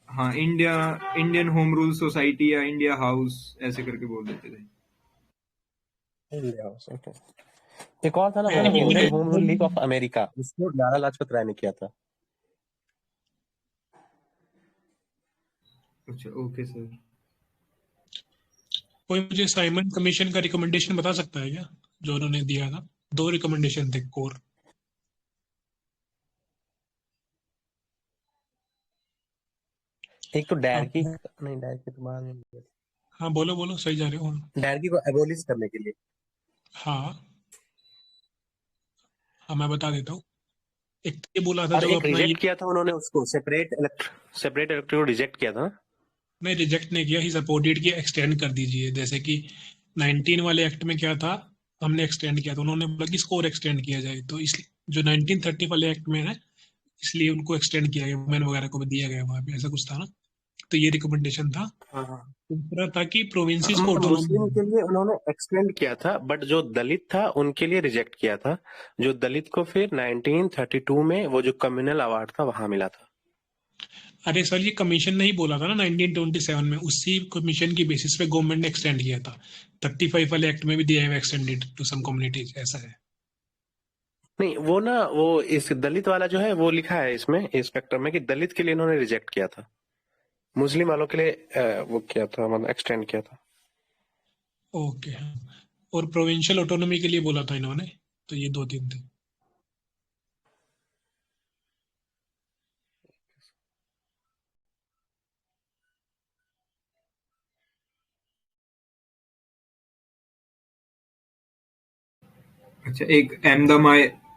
[SPEAKER 1] हाँ, इंडियन होम रूल सोसाइटी या इंडिया हाउस ऐसे करके बोल देते थे।
[SPEAKER 2] India house, okay. एक और था ना, वो Indian home rule league of America, उसको लाला लाजपत राय ने किया था।
[SPEAKER 1] अच्छा ओके सर।
[SPEAKER 8] कोई मुझे साइमन कमीशन का रिकमेंडेशन बता सकता है क्या, जो उन्होंने दिया था? 2 रिकमेंडेशन थे कोर।
[SPEAKER 2] एक तो डायरकी, नहीं डायरकी तो बाद में,
[SPEAKER 8] हाँ बोलो बोलो, सही जा रहे हो।
[SPEAKER 2] डायरकी को एबोलिश करने के लिए।
[SPEAKER 8] हाँ हाँ, मैं बता देता हूँ। एक तो ये बोला था
[SPEAKER 2] और
[SPEAKER 8] जो
[SPEAKER 2] एक
[SPEAKER 8] अपना ये,
[SPEAKER 2] रिजेक्ट किया था उन्होंने, उसको सेपरेट इलेक्ट्रिक को रिजेक्ट किया था ना।
[SPEAKER 8] नहीं रिजेक्ट नहीं किया, ही सपोर्टेड किया, एक्सटेंड कर दीजिए। जैसे कि 19 वाले एक्ट में क्या था, हमने एक्सटेंड किया, तो उन्होंने बोला कि इसको और एक्सटेंड किया जाए, तो इसलिए जो 1930 वाले एक्ट में है, इसलिए उनको एक्सटेंड किया गया, वुमेन वगैरह को भी दिया गया वहां पे, ऐसा कुछ था ना। तो ये रिकमेंडेशन था। दूसरा था कि प्रोविंसेस को
[SPEAKER 2] मतलब मुस्लिम
[SPEAKER 8] ऑटोनॉमी।
[SPEAKER 2] के लिए उन्होंने एक्सटेंड किया था, बट जो दलित था उनके लिए रिजेक्ट किया था। जो दलित को फिर 1932 में वो जो कम्युनल अवार्ड था वहां मिला था।
[SPEAKER 8] अरे सर, ये कमीशन नहीं बोला था ना 1927 में, उसी कमीशन की बेसिस पे गवर्नमेंट ने एक्सटेंड किया था। 35 वाले एक्ट में भी दिया है एक्सटेंडेड टू सम कम्युनिटीज, ऐसा है।
[SPEAKER 2] नहीं, वो ना, वो इस दलित वाला जो है वो लिखा है इसमें, इस फैक्टर में, कि दलित के लिए इन्होंने रिजेक्ट किया था, मुस्लिम वालों के लिए वो किया था, मतलब एक्सटेंड किया था।
[SPEAKER 8] ओके हाँ, और प्रोविंशियल ऑटोनॉमी के लिए बोला था इन्होंने, तो ये 2-3 थे।
[SPEAKER 1] अच्छा, एक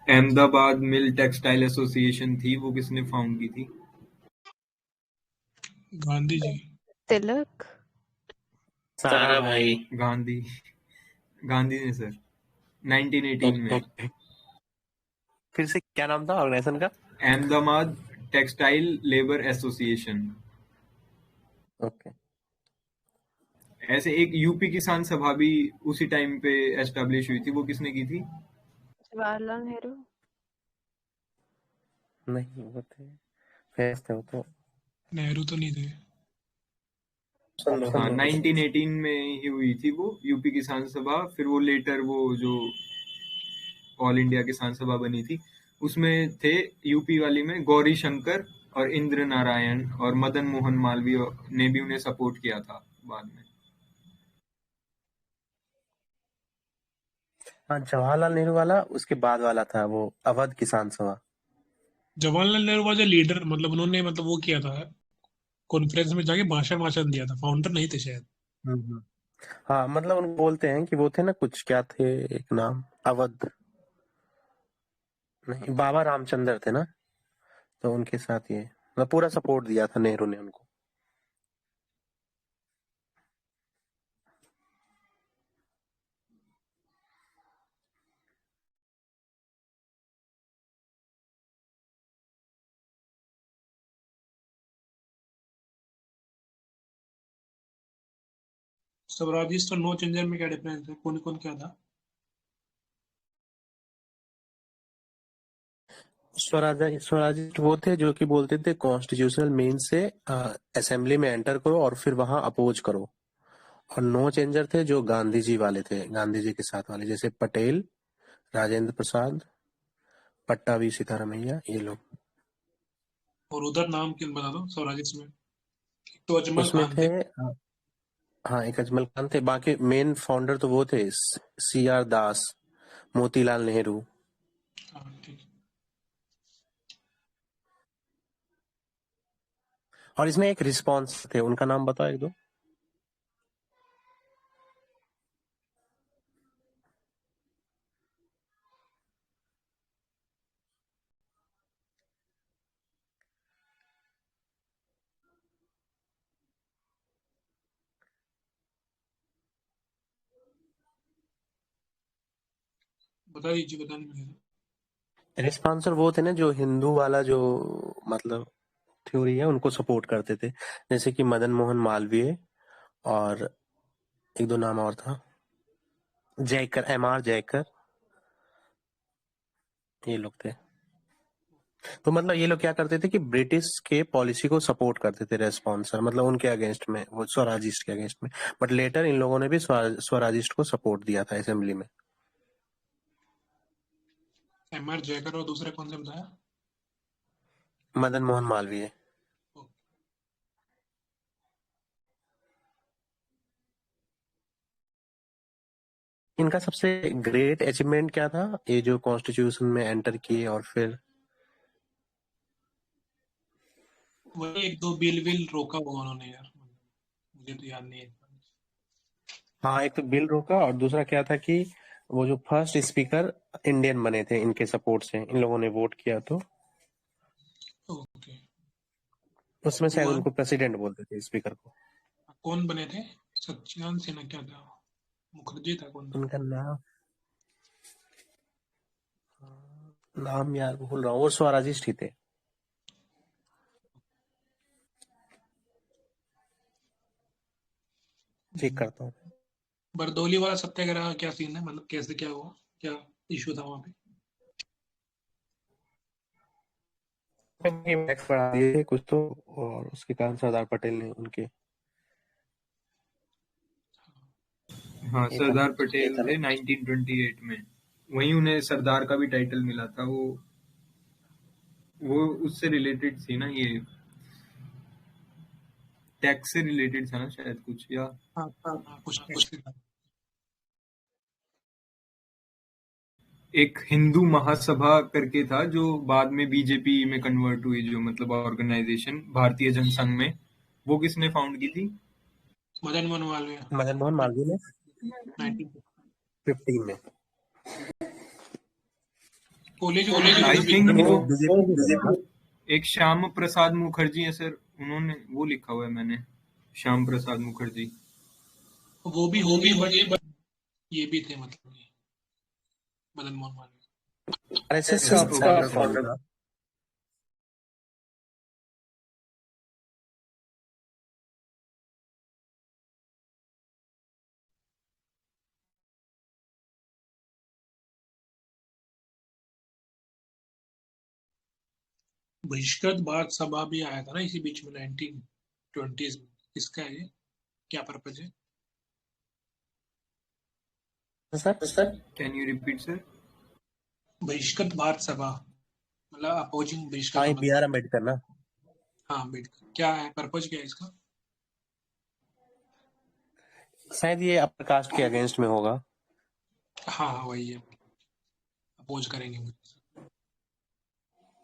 [SPEAKER 1] अहमदाबाद मिल टेक्सटाइल एसोसिएशन थी, वो किसने फाउंड की थी?
[SPEAKER 8] गांधी जी।
[SPEAKER 3] Tilak.
[SPEAKER 2] सारा भाई।
[SPEAKER 1] गांधी ने सर, 1918 में।
[SPEAKER 2] ओके, फिर से क्या नाम था ऑर्गेनाइजेशन का?
[SPEAKER 1] Ahmedabad textile labour association.
[SPEAKER 2] Okay.
[SPEAKER 1] ऐसे एक यूपी किसान सभा भी उसी टाइम पे एस्टेब्लिश हुई थी, वो किसने की थी?
[SPEAKER 3] Jawaharlal Nehru.
[SPEAKER 2] नहीं, वो थे फेस थे वो तो।
[SPEAKER 8] नेहरू तो नहीं थे।
[SPEAKER 1] हाँ, 1918 में ही हुई थी वो यूपी किसान सभा। फिर वो लेटर वो जो ऑल इंडिया किसान सभा बनी थी, उसमें थे यूपी वाली में गौरी शंकर और इंद्र नारायण और मदन मोहन मालवीय ने भी उन्हें सपोर्ट किया था बाद में।
[SPEAKER 2] हाँ, जवाहरलाल नेहरू वाला उसके बाद वाला था, वो अवध किसान सभा।
[SPEAKER 8] Jawaharlal Nehru was a leader, मतलब उन्होंने मतलब वो किया था, कॉन्फ्रेंस में जाके भाषण भाषण दिया था, फाउंडर नहीं थे शायद।
[SPEAKER 2] हम्म। हाँ, मतलब उनको बोलते हैं कि वो थे ना, कुछ क्या थे, एक नाम अवध नहीं, बाबा रामचंद्र थे ना, तो उनके साथ ये मतलब पूरा सपोर्ट दिया था नेहरू ने उनको।
[SPEAKER 8] स्वराजिस्ट और नो चेंजर में क्या डिफरेंस है, कौन कौन क्या था?
[SPEAKER 2] स्वराजिस्ट वो थे जो कि बोलते थे कॉन्स्टिट्यूशनल मीन से असेंबली में एंटर करो और फिर वहां अपोज करो। और नो चेंजर थे जो गांधी जी वाले थे, गांधी जी के साथ वाले, जैसे पटेल, राजेंद्र प्रसाद, पट्टाभी सीतारामैया, ये लोग।
[SPEAKER 8] और उधर नाम किन बता दो स्वराजिस्ट में? एक तो अजमल
[SPEAKER 2] उसमें
[SPEAKER 8] खान
[SPEAKER 2] थे
[SPEAKER 8] थे।
[SPEAKER 2] हाँ, एक अजमल खान थे, बाकी मेन फाउंडर तो वो थे CR दास, मोतीलाल नेहरू।
[SPEAKER 8] हाँ, ठीक है।
[SPEAKER 2] और इसमें एक रिस्पॉन्स थे, उनका नाम बताओ एक दो।
[SPEAKER 8] बता दीजिए, बता नहीं मिलेगा।
[SPEAKER 2] रिस्पॉन्सर वो थे ना जो हिंदू वाला जो मतलब थ्योरी है उनको सपोर्ट करते थे, जैसे कि मदन मोहन मालवीय, और एक दो नाम और था, जयकर, MR जयकर, ये लोग थे। तो मतलब ये लोग क्या करते थे कि ब्रिटिश के पॉलिसी को सपोर्ट करते थे, रेस्पॉन्सर मतलब उनके अगेंस्ट में, वो स्वराजिस्ट के अगेंस्ट में। बट लेटर इन लोगों ने भी स्वराजिस्ट को सपोर्ट दिया था असेंबली में।
[SPEAKER 8] MR जयकर और दूसरे कौन से बताया?
[SPEAKER 2] मदन मोहन मालवीय। इनका सबसे ग्रेट अचीवमेंट क्या था, ये जो कॉन्स्टिट्यूशन में एंटर किए और फिर
[SPEAKER 8] वही एक दो बिल विल रोका होगा उन्होंने यार, मुझे तो याद नहीं है।
[SPEAKER 2] हाँ, एक तो बिल रोका और दूसरा क्या था कि वो जो फर्स्ट स्पीकर इंडियन बने थे इनके सपोर्ट से, इन लोगों ने वोट किया तो
[SPEAKER 8] ओके।
[SPEAKER 2] उसमें शायद
[SPEAKER 8] वो
[SPEAKER 2] उनको प्रेसिडेंट बोलते थे स्पीकर को।
[SPEAKER 8] कौन बने थे? सच्चिदानंद सिन्हा क्या था? मुखर्जी था कौन था?
[SPEAKER 2] उनका नाम यार भूल रहा हूँ, वो स्वराजिस्ट ही थे। चेक करता हूँ।
[SPEAKER 8] बरदौली वाला सत्याग्रह क्या सीन है, मतलब कैसे क्या हुआ, क्या इशू था वहां पे?
[SPEAKER 2] मैक्स पढ़ा दिए थे कुछ तो, और उसके कारण सरदार पटेल ने उनके
[SPEAKER 1] हाँ,
[SPEAKER 2] ये था
[SPEAKER 1] सरदार
[SPEAKER 2] ये
[SPEAKER 1] पटेल
[SPEAKER 2] था ना।
[SPEAKER 1] थे 1928 में, वहीं उन्हें सरदार का भी टाइटल मिला था। वो उससे रिलेटेड थी ना, ये टैक्स से रिलेटेड था ना शायद कुछ, या
[SPEAKER 8] हाँ, कुछ टैक्स था।
[SPEAKER 1] एक हिंदू महासभा करके था जो बाद में बीजेपी में कन्वर्ट हुई, जो मतलब ऑर्गेनाइजेशन भारतीय जनसंघ में। वो किसने फाउंड की थी?
[SPEAKER 8] मदन मोहन मालवीय,
[SPEAKER 2] मदन मोहन मालवीय ने
[SPEAKER 8] 1915
[SPEAKER 2] में।
[SPEAKER 8] कॉलेज
[SPEAKER 1] आई थिंक वो
[SPEAKER 2] बीजेपी
[SPEAKER 1] एक श्याम प्रसाद मुखर्जी है सर, उन्होंने वो लिखा हुआ है मैंने, श्याम प्रसाद मुखर्जी।
[SPEAKER 8] वो भी होंगे, बट ये भी थे मतलब ये मदन मोहन मालवीय।
[SPEAKER 2] RSS का फाउंडर कौन था?
[SPEAKER 8] बहिष्कृत भारत सभा भी आया था ना इसी बीच में 1920s में। किसका है ये, क्या पर्पज है?
[SPEAKER 2] Sir
[SPEAKER 1] can you repeat sir?
[SPEAKER 8] बहिष्कृत भारत सभा मतलब अपोजिंग बहिष्कृत
[SPEAKER 2] हाँ,
[SPEAKER 8] मतलब।
[SPEAKER 2] BR अम्बेडकर ना।
[SPEAKER 8] हाँ, अम्बेडकर, क्या है पर्पज, क्या है इसका?
[SPEAKER 2] शायद ये अपर कास्ट के अगेंस्ट में होगा।
[SPEAKER 8] हाँ वही है, अपोज करेंगे।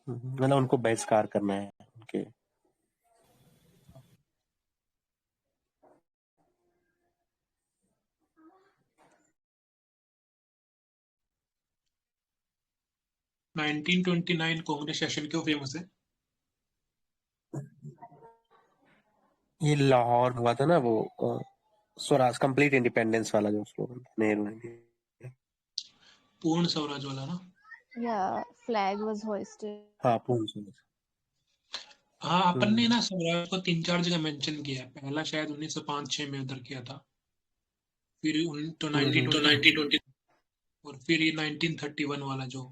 [SPEAKER 2] मतलब उनको बहिष्कार करना है उनके।
[SPEAKER 8] नाइनटीन 1929 कांग्रेस सेशन क्यों फेमस है?
[SPEAKER 2] ये लाहौर में हुआ था ना वो स्वराज कंप्लीट इंडिपेंडेंस वाला जो स्लोगन नेहरू ने दिया।
[SPEAKER 8] पूर्ण स्वराज वाला ना?
[SPEAKER 3] Yeah, flag was hoisted.
[SPEAKER 2] हाँ पूर्ण स्वराज।
[SPEAKER 8] हाँ, अपन ने ना स्वराज को 3-4 जगह मेंशन किया है। पहला शायद 1905-6 में उधर किया था, फिर 1920 और फिर ये 1931 वाला जो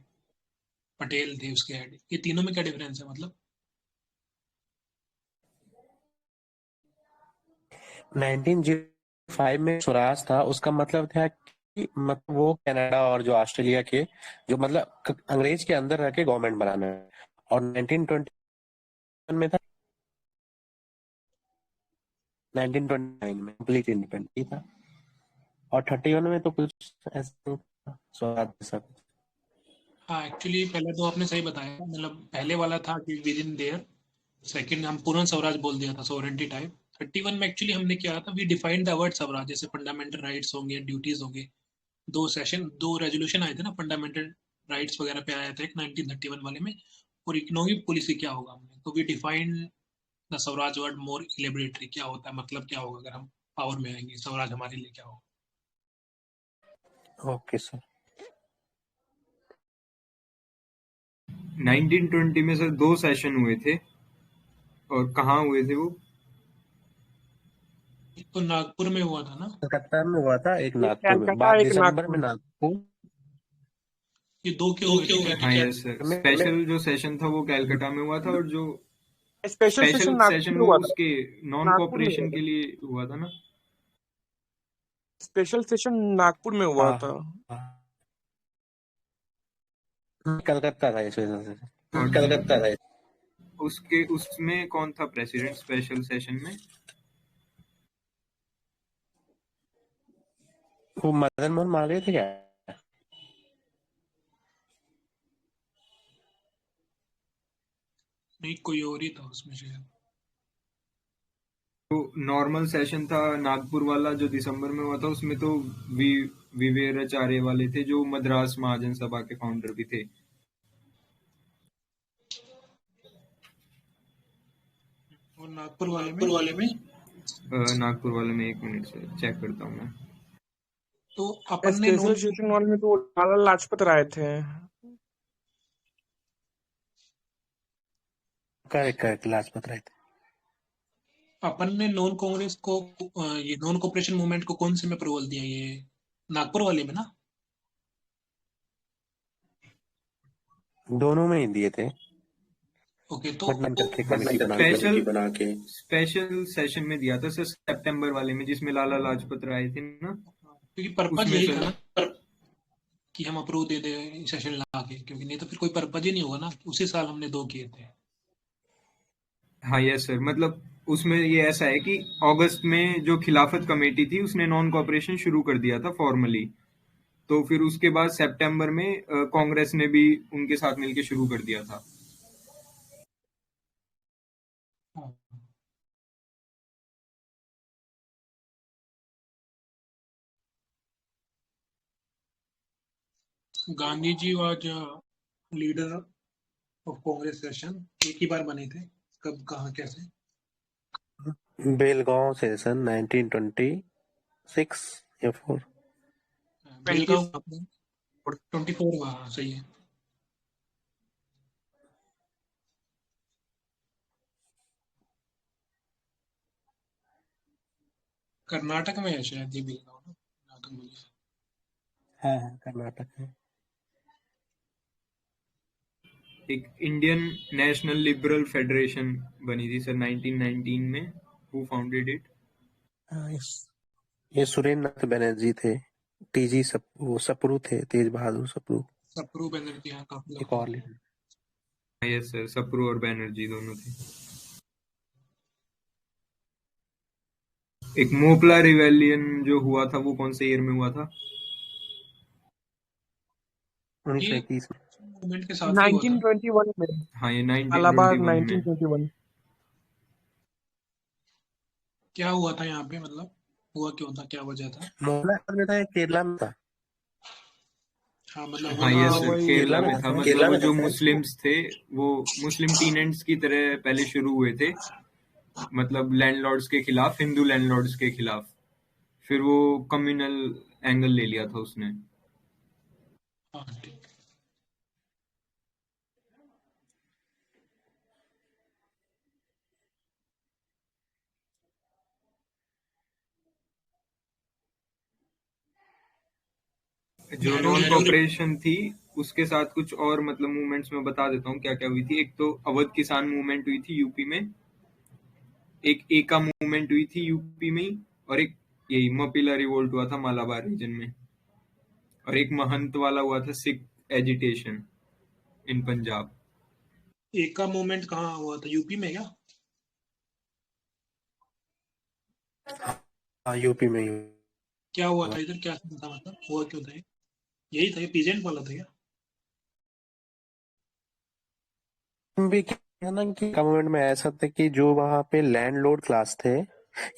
[SPEAKER 8] पटेल थे उसके हेड। ये तीनों में क्या डिफरेंस है मतलब?
[SPEAKER 2] 1905 में स्वराज था, उसका मतलब था कि मतलब वो कनाडा और जो ऑस्ट्रेलिया के जो मतलब अंग्रेज के अंदर रह के गवर्नमेंट बनाना है। और 1921 में था, 1929 में कंप्लीट इंडिपेंडेंट था। और 31 में तो कुछ ऐसा स्वराज जैसा।
[SPEAKER 8] हाँ एक्चुअली पहले तो आपने सही बताया, मतलब पहले वाला था कि विद इन देयर, सेकंड हम पूर्ण स्वराज बोल दिया था, सोवरेंटी टाइप। 31 में एक्चुअली हमने क्या था, we defined the word Swaraj, जैसे फंडामेंटल राइट्स होंगे, ड्यूटीज होंगे। दो रेजोल्यूशन आए थे ना, फंडामेंटल राइट्स वगैरह पे आया था एक 1931 वाले में, और इकोनॉमिक पॉलिसी क्या होगा हमने, तो we defined the swaraj word more elaborately, क्या होता है, मतलब क्या होगा अगर हम पावर में आएंगे, स्वराज हमारे लिए क्या होगा।
[SPEAKER 2] Okay sir.
[SPEAKER 1] 1920 में सर 2 सेशन हुए थे, और कहाँ हुए थे वो?
[SPEAKER 8] एक तो नागपुर में हुआ था ना?
[SPEAKER 2] कलकत्ता में हुआ था, एक
[SPEAKER 4] एक
[SPEAKER 2] नागपुर में,
[SPEAKER 4] कैलकाटा, एक
[SPEAKER 2] दिसंबर में
[SPEAKER 4] नागपुर।
[SPEAKER 2] नागपुर।
[SPEAKER 8] ये दो क्यों हुए थे?
[SPEAKER 1] हाँ यस सर, स्पेशल जो सेशन था वो कैलकाटा में हुआ था, और जो
[SPEAKER 4] special
[SPEAKER 1] special
[SPEAKER 4] session
[SPEAKER 1] session
[SPEAKER 4] Nagpur
[SPEAKER 1] वो
[SPEAKER 4] हुआ था।
[SPEAKER 1] उसके नॉन
[SPEAKER 4] नागपुर में
[SPEAKER 1] कोऑपरेशन
[SPEAKER 4] हुआ
[SPEAKER 1] के
[SPEAKER 4] था।
[SPEAKER 1] लिए हुआ था ना?
[SPEAKER 4] स्पेशल सेशन नागपुर में हुआ
[SPEAKER 2] हाँ
[SPEAKER 4] था।
[SPEAKER 2] कलकत्ता था इस वजह से।
[SPEAKER 1] और
[SPEAKER 2] कलकत्ता था।
[SPEAKER 1] उसके उसमें कौन था प्रेसिडेंट स्पेशल सेशन में?
[SPEAKER 2] वो मदन मोहन मालवीय थे क्या?
[SPEAKER 8] नहीं, कोई और ही था उसमें शायद।
[SPEAKER 1] तो नॉर्मल सेशन था नागपुर वाला जो दिसंबर में हुआ था, उसमें तो विवेराचार्य वाले थे जो मद्रास महाजन सभा के फाउंडर भी थे।
[SPEAKER 8] और नागपुर वाले में
[SPEAKER 1] नागपुर वाले में 1 मिनट से चेक करता हूँ मैं।
[SPEAKER 8] तो अपन ने
[SPEAKER 4] स्पेशल सेशन वाले में तो लाला लाजपत राय थे।
[SPEAKER 2] करेक्ट लाजपत राय थे।
[SPEAKER 8] अपन ने नॉन कांग्रेस को ये नॉन कोऑपरेशन मूवमेंट को कौन से में अप्रूवल दिया, ये नागपुर वाले में ना?
[SPEAKER 2] दोनों में ही दिए थे।
[SPEAKER 8] ओके, तो
[SPEAKER 1] स्पेशल सेशन में दिया था सर, सितंबर वाले में, जिसमें लाला लाजपत राय थे ना।
[SPEAKER 8] क्योंकि पर्पज यही था ना कि हम अप्रूव दे दे सेशन ला के, क्योंकि नहीं तो फिर कोई पर्पज ही नहीं होगा ना। उसी साल हमने 2 किए थे।
[SPEAKER 1] हाँ यस सर, मतलब उसमें ये ऐसा है कि अगस्त में जो खिलाफत कमेटी थी उसने नॉन कोऑपरेशन शुरू कर दिया था फॉर्मली, तो फिर उसके बाद सितंबर में कांग्रेस ने भी उनके साथ मिलकर शुरू कर दिया था।
[SPEAKER 8] Gandhi ji was leader of Congress session, एक ही बार बने थे, कब कहाँ कैसे?
[SPEAKER 2] बेलगांव सेशन 1926 या 4।
[SPEAKER 8] बेलगांव 24 हुआ, सही है। कर्नाटक में है शायद ये बेलगांव ना, जहाँ तक मुझे।
[SPEAKER 2] हाँ कर्नाटक है।
[SPEAKER 1] एक इंडियन नेशनल लिबरल फेडरेशन बनी थी सर 1919 में। Who founded it?
[SPEAKER 2] ये सुरेंद्र नाथ बनर्जी थे। टीजी वो सप्रू थे, तेज बहादुर
[SPEAKER 8] सप्रू बनर्जी, हाँ काफी
[SPEAKER 2] एक और लीडर।
[SPEAKER 1] यस सर, सप्रू और बैनर्जी दोनों थे। एक मोपला रिवेलियन जो हुआ था वो कौन से ईयर में हुआ था?
[SPEAKER 2] 1921 में।
[SPEAKER 8] मूवमेंट के साथ ही हुआ था।
[SPEAKER 4] 1921 में
[SPEAKER 1] हाँ, ये
[SPEAKER 4] अलाहाबाद
[SPEAKER 1] 1921 में।
[SPEAKER 4] 1921।
[SPEAKER 8] क्या हुआ था यहाँ पे, मतलब हुआ क्यों था, क्या वजह था?
[SPEAKER 2] मोहला में था या केरला में था?
[SPEAKER 8] हाँ मतलब
[SPEAKER 1] हाँ,
[SPEAKER 8] वही
[SPEAKER 1] ये
[SPEAKER 4] हाँ
[SPEAKER 1] सर
[SPEAKER 4] वही
[SPEAKER 1] केरला
[SPEAKER 2] केरला में
[SPEAKER 1] में
[SPEAKER 2] था
[SPEAKER 1] था।
[SPEAKER 2] शायद।
[SPEAKER 1] मतलब वो जो मुस्लिम्स थे वो मुस्लिम टीनेंट्स की तरह पहले शुरू हुए थे, मतलब लैंडलॉर्ड्स के खिलाफ, हिंदू लैंडलॉर्ड्स के खिलाफ। फिर वो कम्युनल एंगल ले लिया था उसने।
[SPEAKER 8] हाँ ठीक।
[SPEAKER 1] जो नॉन कॉपरेशन थी उसके साथ कुछ और मतलब मूवमेंट्स में बता देता हूँ क्या क्या हुई थी। एक तो अवध किसान मूवमेंट हुई थी यूपी में, एक एका मूवमेंट हुई थी यूपी में ही, और एक यही मपिला रिवोल्ट हुआ था मालाबार रीजन में, और एक महंत वाला हुआ था सिख एजिटेशन इन पंजाब।
[SPEAKER 8] एका मूवमेंट कहाँ हुआ था, यूपी में क्या?
[SPEAKER 2] हाँ यूपी में ही
[SPEAKER 8] क्या हुआ था इधर, क्या था, मतलब हुआ क्यों था ये? यही था, ये पीजेंट वाला था क्या?
[SPEAKER 2] भी क्या है ना कि एका मूवमेंट में ऐसा था कि जो वहां पे लैंडलॉर्ड क्लास थे,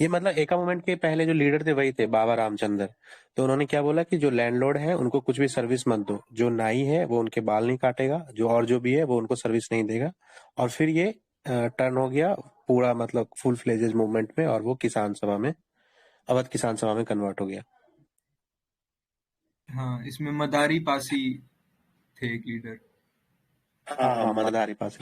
[SPEAKER 2] ये मतलब एका मूवमेंट के पहले जो लीडर थे वही थे बाबा रामचंद्र। तो उन्होंने क्या बोला कि जो लैंडलॉर्ड है उनको कुछ भी सर्विस मत दो, जो नाई है वो उनके बाल नहीं काटेगा, जो भी है वो उनको सर्विस नहीं देगा। और फिर ये टर्न हो गया पूरा मतलब फुल फ्लेजेज मूवमेंट में, और वो किसान सभा में, अवध किसान सभा में कन्वर्ट हो गया।
[SPEAKER 1] हाँ, इसमें मदारी पासी थे एक लीडर।
[SPEAKER 2] हाँ मदारी पास।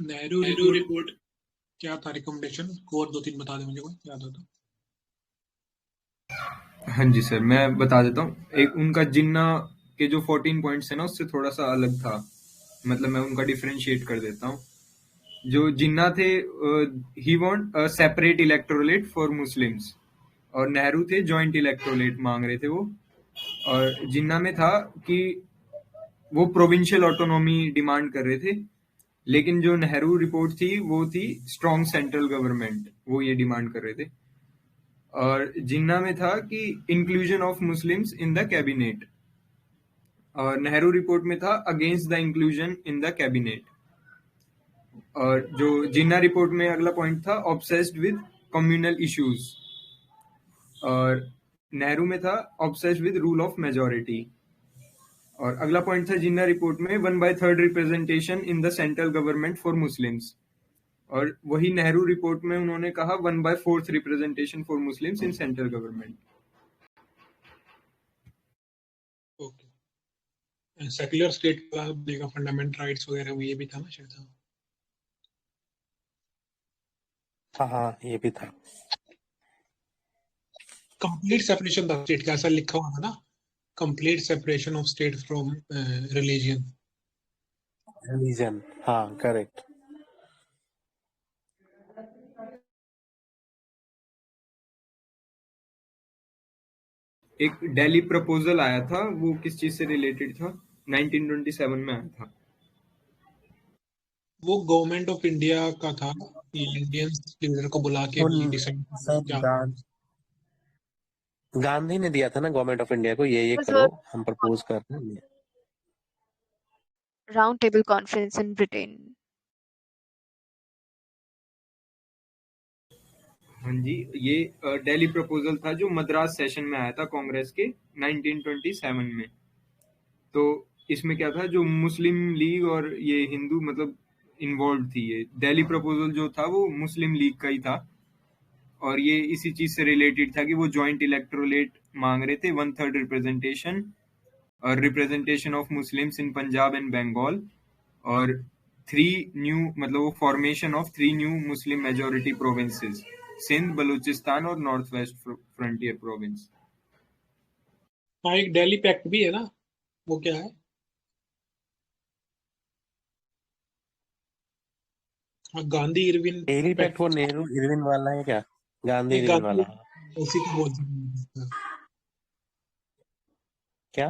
[SPEAKER 8] नेहरू रिपोर्ट क्या था, रिकमेंडेशन को और 2-3 बता दे मुझे, कोई याद हो तो।
[SPEAKER 1] हाँ जी सर, मैं बता देता हूँ। एक उनका जिन्ना के जो 14 पॉइंट्स है ना उससे थोड़ा सा अलग था, मतलब मैं उनका डिफरेंशिएट कर देता हूँ। जो जिन्ना थे, he want a separate electorate for Muslims, और नेहरू थे जॉइंट इलेक्टोरेट मांग रहे थे वो। और जिन्ना में था कि वो प्रोविंशियल ऑटोनॉमी डिमांड कर रहे थे, लेकिन जो नेहरू रिपोर्ट थी वो थी स्ट्रॉन्ग सेंट्रल गवर्नमेंट, वो ये डिमांड कर रहे थे। और जिन्ना में था कि inclusion of Muslims in the cabinet, और नेहरू रिपोर्ट में था against the inclusion in the cabinet. और जो जिन्ना रिपोर्ट में अगला पॉइंट था ऑब्सेस्ड विद कम्युनल इश्यूज, और नेहरू में था obsessed with rule of majority. और अगला पॉइंट था जिन्ना रिपोर्ट में 1/3 representation in the central government for Muslims, और वही नेहरू रिपोर्ट में उन्होंने कहा 1/4 representation for Muslims in central government.
[SPEAKER 8] Okay. Secular state का देगा, फंडामेंटल राइट्स वगैरह में ये भी था ना शायद।
[SPEAKER 2] हाँ ये भी था।
[SPEAKER 8] कंप्लीट सेपरेशन था स्टेट का, ऐसा लिखा हुआ था ना, complete separation of state from religion.
[SPEAKER 2] Religion, हाँ करेक्ट।
[SPEAKER 1] एक दिल्ली प्रपोजल आया था, वो किस चीज से रिलेटेड था? 1927 में आया था।
[SPEAKER 8] वो गवर्नमेंट ऑफ इंडिया का था, इंडियन लीडर को बुला के डिसाइड क्या।
[SPEAKER 2] गांधी ने दिया था ना गवर्नमेंट ऑफ इंडिया को, ये
[SPEAKER 3] was
[SPEAKER 2] करो,
[SPEAKER 3] a
[SPEAKER 2] हम प्रपोज कर रहे हैं।
[SPEAKER 3] round table conference in Britain.
[SPEAKER 1] हाँ जी, ये दिल्ली प्रपोजल था जो मद्रास सेशन में आया था कांग्रेस के 1927 में। तो इसमें क्या था, जो मुस्लिम लीग और ये हिंदू मतलब इन्वॉल्व थी। ये दिल्ली प्रपोजल जो था वो मुस्लिम लीग का ही था, और ये इसी चीज से रिलेटेड था कि वो जॉइंट इलेक्टोरेट मांग रहे थे, 1/3 रिप्रेजेंटेशन, और representation of Muslims in Punjab and Bengal, और 3 न्यू मतलब वो formation of 3 new Muslim majority provinces, Sindh, Balochistan और नॉर्थ वेस्ट फ्रंटियर प्रोविंस।
[SPEAKER 8] हाँ, एक दिल्ली पैक्ट भी है ना, वो क्या है? हाँ, Gandhi Irwin
[SPEAKER 2] Delhi pact
[SPEAKER 8] pact.
[SPEAKER 2] वो नेहरू इरविन वाला है क्या? गांधी
[SPEAKER 8] नहीं,
[SPEAKER 2] इरविन वाला।
[SPEAKER 8] उसी को बोलते हैं।
[SPEAKER 2] क्या?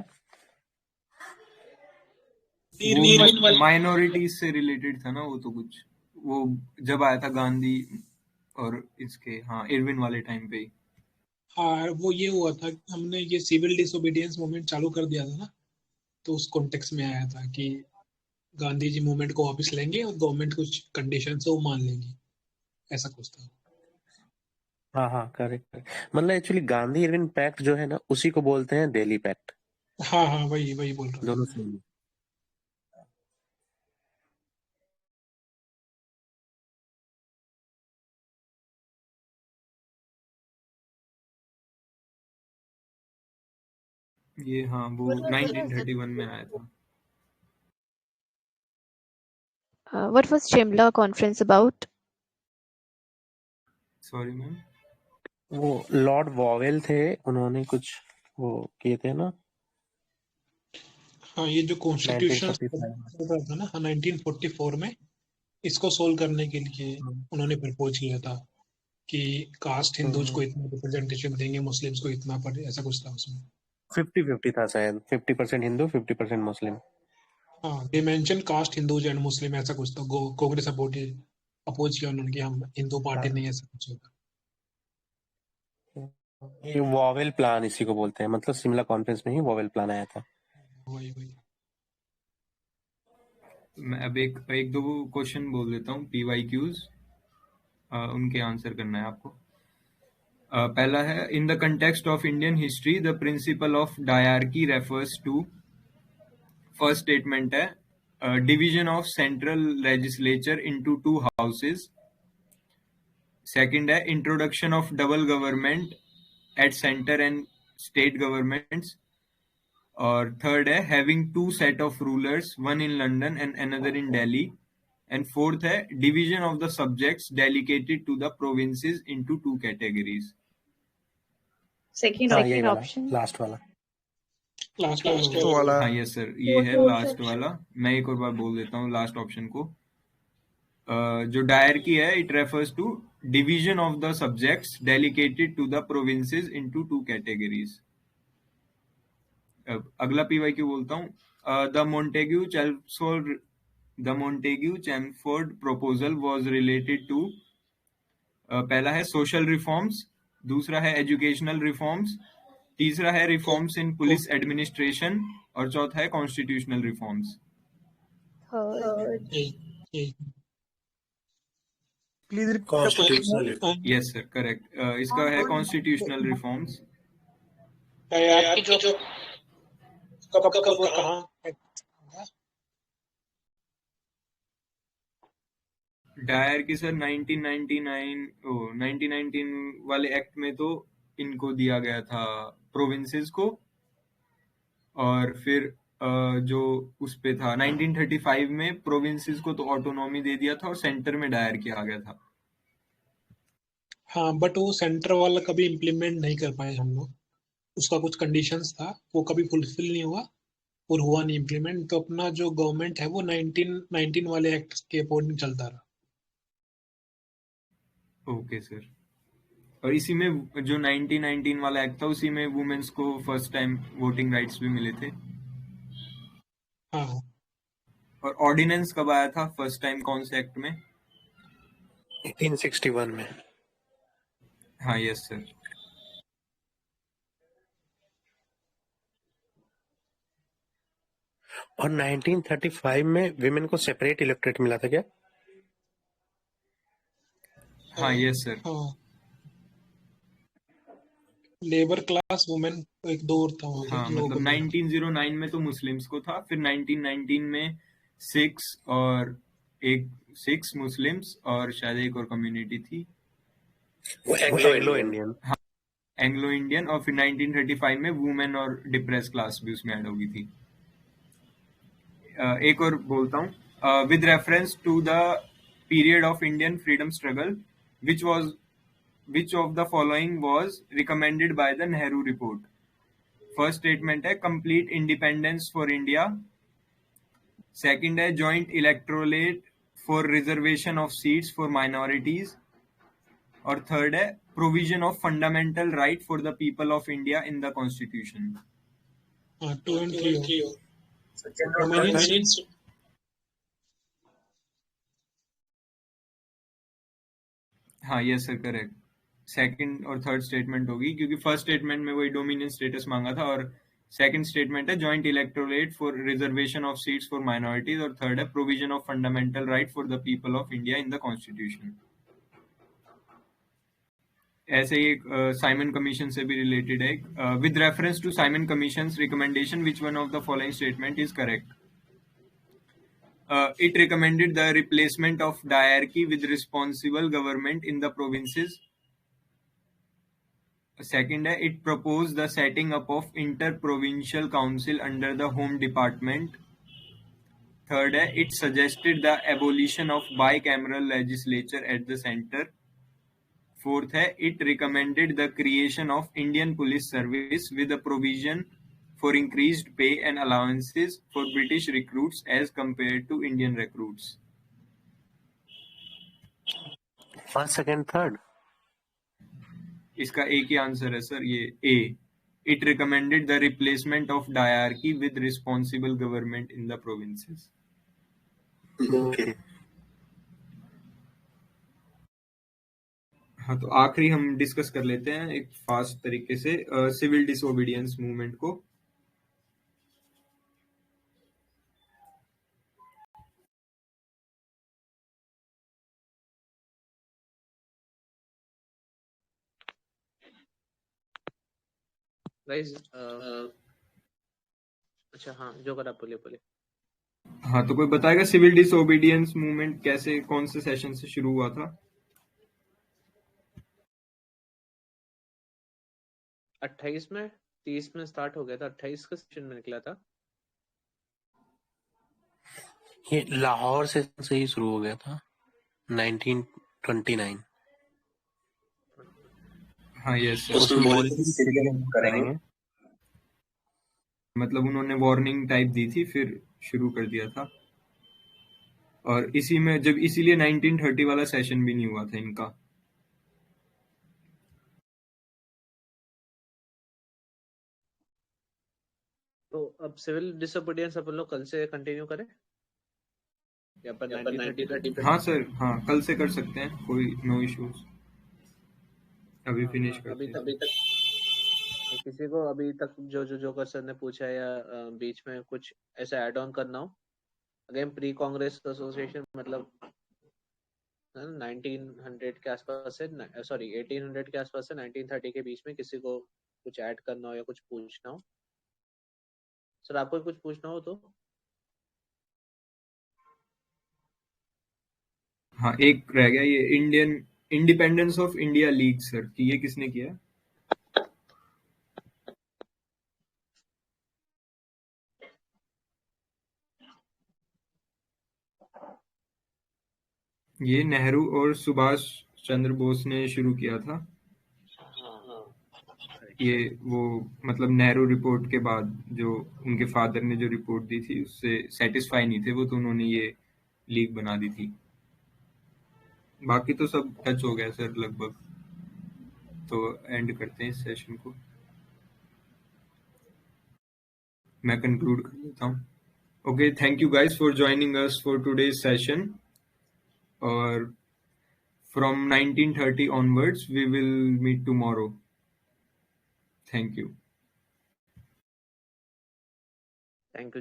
[SPEAKER 1] वो माइनॉरिटीज से रिलेटेड था ना, वो तो कुछ वो जब आया था गांधी और इसके इरविन वाले टाइम पे ही।
[SPEAKER 8] हाँ, वो ये हुआ था कि हमने ये सिविल डिसोबीडियंस मूवमेंट चालू कर दिया था ना, तो उस कॉन्टेक्स्ट में आया था कि गांधी जी मूवमेंट को वापस लेंगे और गवर्नमेंट कुछ कंडीशन से वो मान लेंगी, ऐसा कुछ था।
[SPEAKER 2] हाँ हाँ, करेक्ट। मतलब एक्चुअली गांधी इरविन पैक्ट जो है ना, उसी को बोलते हैं दिल्ली पैक्ट।
[SPEAKER 8] हाँ हाँ, वही वही बोल रहा
[SPEAKER 2] दोनों
[SPEAKER 8] था।
[SPEAKER 2] सेम।
[SPEAKER 1] ये वो
[SPEAKER 3] What was
[SPEAKER 1] 1931 में आया था।
[SPEAKER 3] what was Shimla conference about?
[SPEAKER 1] Sorry ma'am.
[SPEAKER 2] वो लॉर्ड वॉवेल थे, उन्होंने कुछ वो किए थे ना
[SPEAKER 8] हाँ, ये जो कॉन्स्टिट्यूशन
[SPEAKER 2] 1945
[SPEAKER 8] चल रहा था ना 1944 में, इसको सोल्व करने के लिए
[SPEAKER 2] में।
[SPEAKER 8] उन्होंने प्रपोज किया था कि कास्ट हिंदूज को इतना रिप्रेजेंटेशन देंगे, मुस्लिम्स को इतना, पर ऐसा कुछ था उसमें।
[SPEAKER 2] 50-50 था शायद, 50% हिंदू 50% मुस्लिम।
[SPEAKER 8] हाँ, they mention caste Hindus and Muslim, ऐसा कुछ था। कांग्रेस अपोज किया उन्होंने कि हम हिंदू पार्टी नहीं, ऐसा कुछ होगा।
[SPEAKER 2] ये वॉवेल प्लान इसी को बोलते हैं, मतलब शिमला कॉन्फ्रेंस में ही वॉवेल प्लान आया था।
[SPEAKER 8] वही वही।
[SPEAKER 1] मैं अब एक दो क्वेश्चन बोल देता हूँ, PYQs, उनके आंसर करना है आपको। पहला है, in the context of Indian history the principle of dyarchy refers to. First statement है division of central legislature into 2 houses. Second है introduction of double government at centre and state governments. और third है having 2 set of rulers, one in London and another in Delhi. And fourth है division of the subjects delegated to the provinces into 2 categories.
[SPEAKER 3] Second
[SPEAKER 2] हाँ, यही वाला
[SPEAKER 3] option.
[SPEAKER 2] Last वाला।
[SPEAKER 8] Last
[SPEAKER 4] तो वाला
[SPEAKER 1] yes sir, ये है लास्ट वाला। मैं एक और बार बोल देता हूँ लास्ट ऑप्शन को। जो डायरकी है, it refers to division of the subjects delegated to the provinces into 2 categories. अगला PYQ बोलता हूँ। The Montagu Chelmsford proposal was related to. पहला है सोशल रिफॉर्म्स, दूसरा है एजुकेशनल रिफॉर्म्स, तीसरा है रिफॉर्म्स इन पुलिस एडमिनिस्ट्रेशन, और चौथा है constitutional reforms.
[SPEAKER 3] Third.
[SPEAKER 4] Please repeat.
[SPEAKER 1] Yes sir, correct. इसका है कॉन्स्टिट्यूशनल रिफॉर्म्स।
[SPEAKER 8] आपकी जो कब कब और कहाँ
[SPEAKER 1] डायर की सर 1919 वाले एक्ट में तो इनको दिया गया था प्रोविंसेस को, और फिर जो उस पे था 1935 में प्रोविंसेस को तो ऑटोनॉमी दे दिया था और सेंटर में डायर किया गया था।
[SPEAKER 8] हाँ, बट वो सेंटर वाला कभी इम्प्लीमेंट नहीं कर पाए हम लोग। उसका कुछ कंडीशंस था, वो कभी फुलफिल नहीं हुआ और हुआ नहीं इम्प्लीमेंट। तो अपना जो गवर्नमेंट है वो 1919 वाले एक्ट के अकॉर्डिंग चलता रहा।
[SPEAKER 1] Okay sir. और इसी में जो 1919 वाला एक्ट था, उसी में वुमेन्स को फर्स्ट टाइम वोटिंग राइट्स भी मिले थे।
[SPEAKER 8] हाँ,
[SPEAKER 1] और ऑर्डिनेंस कब आया था फर्स्ट टाइम, कौन से एक्ट में?
[SPEAKER 2] 1861 में।
[SPEAKER 1] हाँ, यस सर।
[SPEAKER 2] और 1935 में विमेन को सेपरेट इलेक्टोरेट मिला था क्या?
[SPEAKER 1] हाँ, यस सर।
[SPEAKER 8] हाँ, लेबर क्लास वुमेन एक दौर था वहाँ पे
[SPEAKER 1] हाँ,
[SPEAKER 8] कि वो
[SPEAKER 1] मतलब
[SPEAKER 8] को मिला।
[SPEAKER 1] 1909 में तो मुस्लिम्स को था, फिर 1919 में 6 मुस्लिम्स और शायद एक और कम्युनिटी थी,
[SPEAKER 2] वो एंग्लो इंडियन।
[SPEAKER 1] Anglo Indian. और फिर 1935 में वुमेन और डिप्रेस क्लास भी उसमें ऐड होगी थी। एक और बोलता हूँ, with reference to the period of Indian freedom struggle, which of the following was recommended by the Nehru report? First statement है complete independence for India. Second है joint electorate for reservation of seats for minorities. और third है provision of fundamental right for the people of India in the Constitution.
[SPEAKER 8] 2 and 3.
[SPEAKER 1] हाँ yes sir correct. Second और third statement होगी क्योंकि first statement में वही dominion status मांगा था और सेकंड स्टेटमेंट है joint electorate for reservation of seats for minorities और थर्ड है provision of fundamental right for the people of India in the constitution. ऐसे ही एक साइमन कमीशन से भी रिलेटेड है. With reference to Simon commission's recommendation which one of the following statement is correct? It recommended the replacement of diarchy with responsible government in the provinces. Second, it proposed the setting up of inter-provincial council under the Home Department. Third, it suggested the abolition of bicameral legislature at the center. Fourth, it recommended the creation of Indian Police Service with a provision for increased pay and allowances for British recruits as compared to Indian recruits.
[SPEAKER 2] First second third
[SPEAKER 1] इसका एक ही answer है sir, ये ए. It recommended the replacement of diarchy with responsible government in the provinces.
[SPEAKER 2] Okay.
[SPEAKER 1] हाँ तो आखिरी हम discuss कर लेते हैं एक फास्ट तरीके से सिविल डिसोबीडियंस मूवमेंट को.
[SPEAKER 5] गाइस अच्छा हाँ जो कर आप बोले.
[SPEAKER 1] हाँ तो कोई बताएगा सिविल डिसोबीडियंस मूवमेंट कैसे कौन से सेशन से शुरू हुआ था?
[SPEAKER 5] 28 में 30 में स्टार्ट हो गया था. 28 का सेशन में निकला था.
[SPEAKER 2] ये लाहौर से ही शुरू हो गया था 1929.
[SPEAKER 1] हाँ यस
[SPEAKER 2] करेंगे.
[SPEAKER 1] मतलब उन्होंने वार्निंग टाइप दी थी फिर शुरू कर दिया था और इसी में जब इसीलिए 1930 वाला सेशन भी नहीं हुआ था इनका.
[SPEAKER 5] तो अब सिविल डिसोबीडियंस अपन लोग कल से कंटिन्यू करें या पर 1930?
[SPEAKER 1] हाँ सर हाँ कल से कर सकते हैं, कोई नो इश्यूज. अभी फिनिश करते हैं.
[SPEAKER 5] अभी तक किसी को अभी तक जो कर सर ने पूछा है या बीच में कुछ ऐसा ऐड ऑन करना हो? अगेन प्री कांग्रेस एसोसिएशन मतलब 1900 के आसपास से 1800 के आसपास से 1930 के बीच में किसी को कुछ ऐड करना हो या कुछ पूछना हो? सर आपको कुछ पूछना हो तो?
[SPEAKER 1] हाँ एक रह गया ये Indian independence of India league sir कि ये किसने किया? ये नेहरू और सुभाष चंद्र बोस ने शुरू किया था. ये वो मतलब नेहरू रिपोर्ट के बाद जो उनके फादर ने जो रिपोर्ट दी थी उससे सेटिस्फाई नहीं थे वो, तो उन्होंने ये लीग बना दी थी. बाकी तो सब टच हो गया सर लगभग, तो एंड करते हैं इस सेशन को. मैं कंक्लूड कर लेता हूँ. Okay, thank you guys for joining us for today's session. और from 1930 onwards we will meet tomorrow. Thank you.
[SPEAKER 5] Thank you.